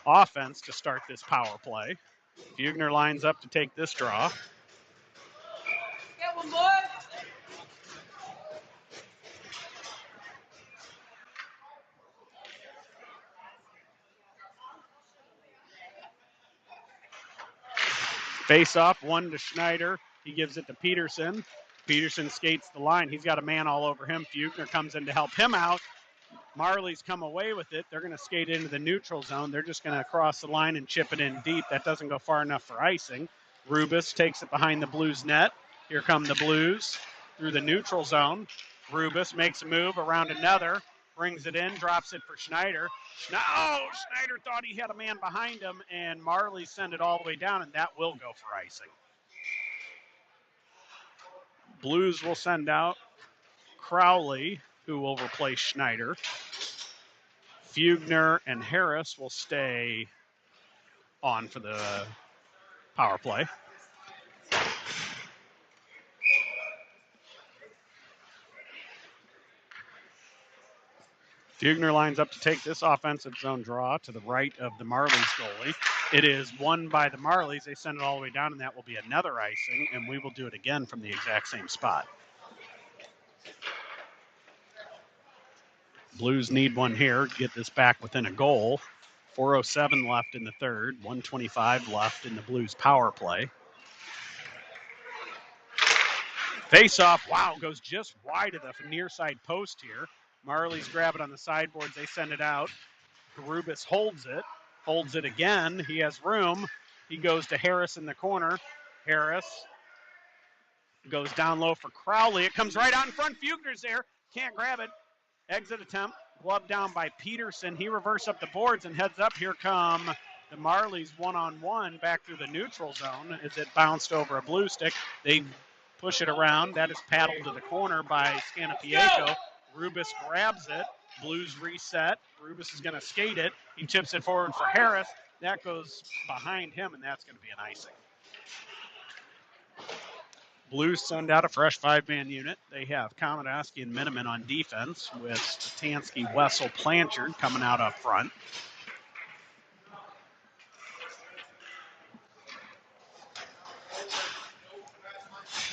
offense to start this power play. Fugner lines up to take this draw. Get one, boy. Face off, one to Schneider. He gives it to Peterson. Peterson skates the line. He's got a man all over him. Fugner comes in to help him out. Marlies come away with it. They're going to skate into the neutral zone. They're just going to cross the line and chip it in deep. That doesn't go far enough for icing. Rubis takes it behind the Blues net. Here come the Blues through the neutral zone. Rubis makes a move around another, brings it in, drops it for Schneider. Schneider thought he had a man behind him, and Marley sent it all the way down, and that will go for icing. Blues will send out Crowley, who will replace Schneider. Fugner and Harris will stay on for the power play. Fugner lines up to take this offensive zone draw to the right of the Marlies goalie. It is won by the Marlies. They send it all the way down, and that will be another icing, and we will do it again from the exact same spot. Blues need one here to get this back within a goal. 4:07 left in the third, 1:25 left in the Blues power play. Face-off, goes just wide of the near side post here. Marlies grab it on the sideboards. They send it out. Rubis holds it again. He has room. He goes to Harris in the corner. Harris goes down low for Crowley. It comes right out in front. Fugner's there. Can't grab it. Exit attempt. Glove down by Peterson. He reverses up the boards and heads up. Here come the Marlies one-on-one back through the neutral zone as it bounced over a blue stick. They push it around. That is paddled to the corner by Scanapieko. Rubis grabs it. Blues reset. Rubis is going to skate it. He chips it forward for Harris. That goes behind him, and that's going to be an icing. Blues send out a fresh five-man unit. They have Komodowski and Miniman on defense with Tansky, Wessel, Blanchard coming out up front.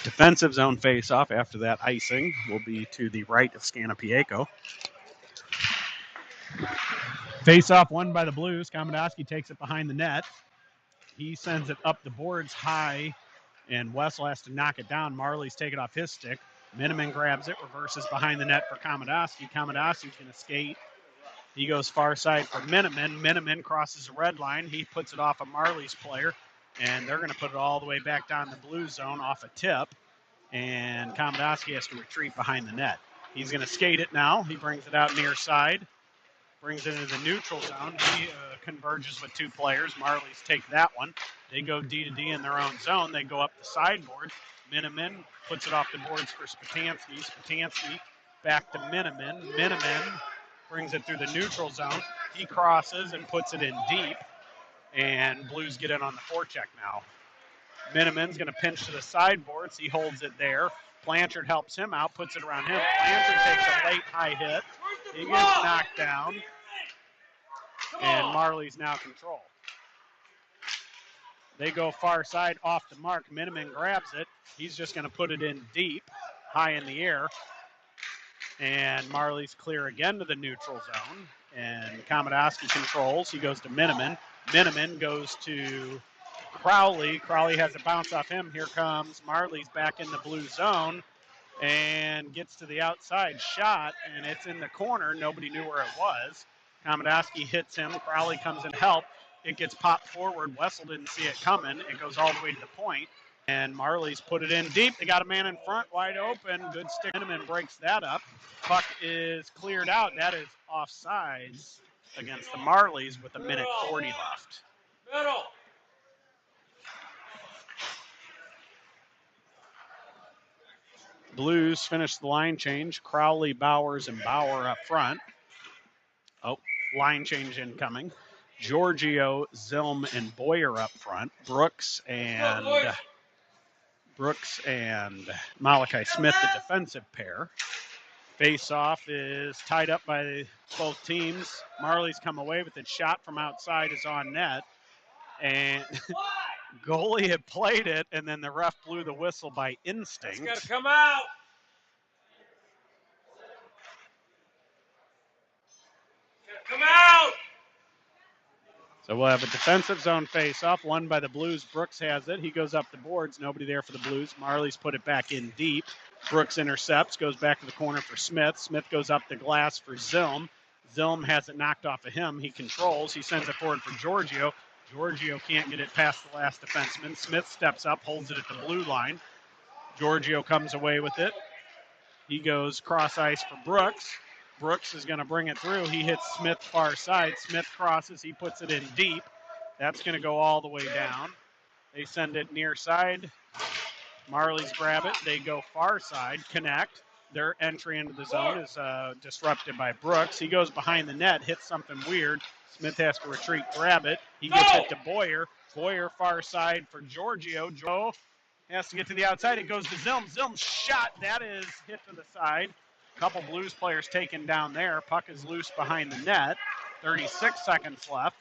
Defensive zone face-off after that icing will be to the right of Scanapieko. Face-off won by the Blues. Komodowski takes it behind the net. He sends it up the boards high, and Wessel has to knock it down. Marley's take it off his stick. Miniman grabs it, reverses behind the net for Komodowski. Komodowski's going to skate. He goes far side for Miniman. Miniman crosses the red line. He puts it off a Marley's player, and they're going to put it all the way back down the Blue zone off a tip, and Komodowski has to retreat behind the net. He's going to skate it now. He brings it out near side, brings it into the neutral zone. He converges with two players. Marlies take that one. They go D to D in their own zone. They go up the sideboard. Miniman puts it off the boards for Spatansky. Spatansky back to Miniman. Miniman brings it through the neutral zone. He crosses and puts it in deep, and Blues get in on the forecheck now. Miniman's going to pinch to the sideboards. He holds it there. Blanchard helps him out, puts it around him. Blanchard takes a late high hit. He gets knocked down, and Marlies now control. They go far side off the mark. Miniman grabs it. He's just going to put it in deep, high in the air. And Marlies clear again to the neutral zone. And Komodowski controls. He goes to Miniman. Miniman goes to Crowley. Crowley has a bounce off him. Here comes Marlies back in the blue zone and gets to the outside shot, and it's in the corner. Nobody knew where it was. Komodowski hits him. Crowley comes in to help. It gets popped forward. Wessel didn't see it coming. It goes all the way to the point, and Marlies put it in deep. They got a man in front, wide open. Good stick. Miniman breaks that up. Puck is cleared out. That is offsides against the Marlies with 1:40 left. Middle. Blues finish the line change. Crowley, Bowers, and Bauer up front. Oh, line change incoming. Giorgio, Zilm, and Boyer up front. Brooks and Malachi Smith, the defensive pair. Face-off is tied up by both teams. Marlies come away with it. Shot from outside is on net. And goalie had played it, and then the ref blew the whistle by instinct. It's got to come out. Come out. So we'll have a defensive zone face-off, won by the Blues. Brooks has it. He goes up the boards. Nobody there for the Blues. Marlies put it back in deep. Brooks intercepts, goes back to the corner for Smith. Smith goes up the glass for Zilm. Zilm has it knocked off of him. He controls. He sends it forward for Giorgio. Giorgio can't get it past the last defenseman. Smith steps up, holds it at the blue line. Giorgio comes away with it. He goes cross ice for Brooks. Brooks is going to bring it through. He hits Smith far side. Smith crosses. He puts it in deep. That's going to go all the way down. They send it near side. Marlies grab it. They go far side, connect. Their entry into the zone is disrupted by Brooks. He goes behind the net, hits something weird. Smith has to retreat, grab it. He gets it to Boyer. Boyer far side for Giorgio. Joe has to get to the outside. It goes to Zilm. Zilm's shot. That is hit to the side. Couple Blues players taken down there. Puck is loose behind the net. 36 seconds left.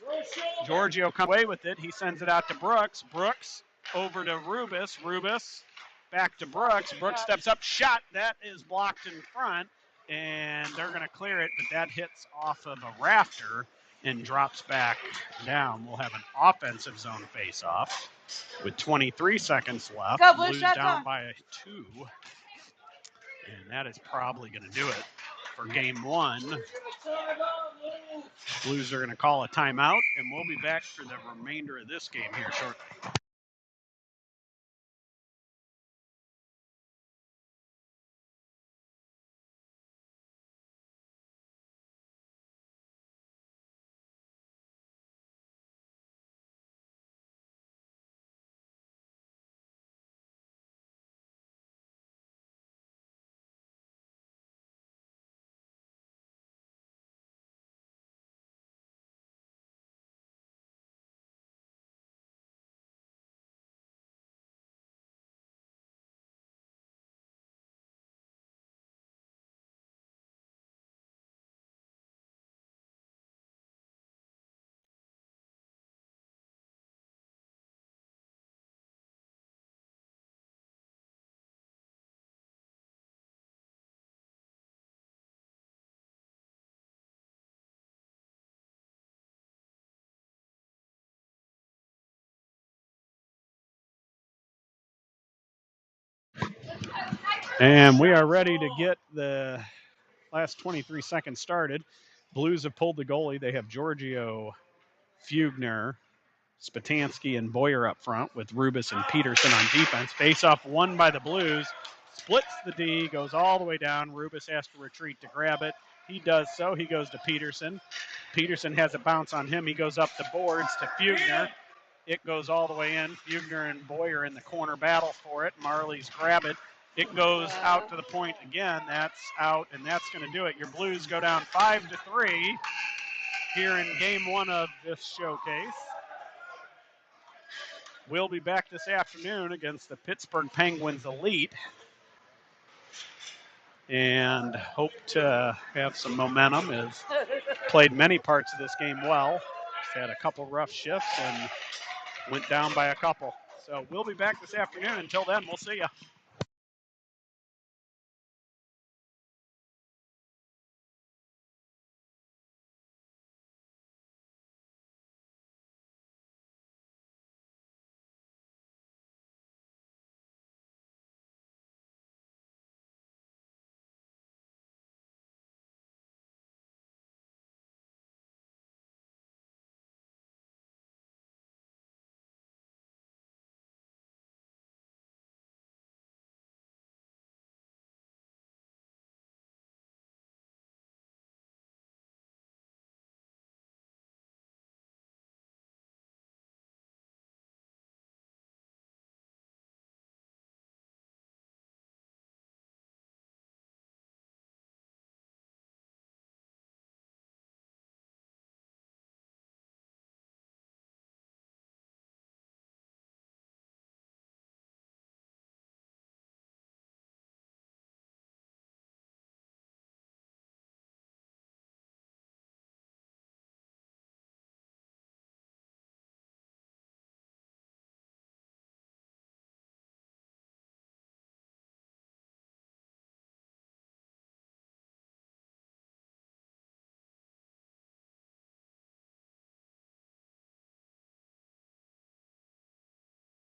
Giorgio comes away with it. He sends it out to Brooks. Brooks over to Rubis. Rubis back to Brooks. Brooks steps up. Shot. That is blocked in front. And they're going to clear it, but that hits off of a rafter and drops back down. We'll have an offensive zone face-off with 23 seconds left. Go, Blues shot down time. by 2. And that is probably going to do it for game 1. Blues are going to call a timeout, and we'll be back for the remainder of this game here shortly. And we are ready to get the last 23 seconds started. Blues have pulled the goalie. They have Giorgio, Fugner, Spatansky, and Boyer up front with Rubis and Peterson on defense. Face-off won by the Blues. Splits the D, goes all the way down. Rubis has to retreat to grab it. He does so. He goes to Peterson. Peterson has a bounce on him. He goes up the boards to Fugner. It goes all the way in. Fugner and Boyer in the corner battle for it. Marlies grab it. It goes out to the point again. That's out, and that's going to do it. Your Blues go down 5-3 here in game 1 of this showcase. We'll be back this afternoon against the Pittsburgh Penguins Elite and hope to have some momentum. Has played many parts of this game well. Just had a couple rough shifts and went down by a couple. So we'll be back this afternoon. Until then, we'll see you.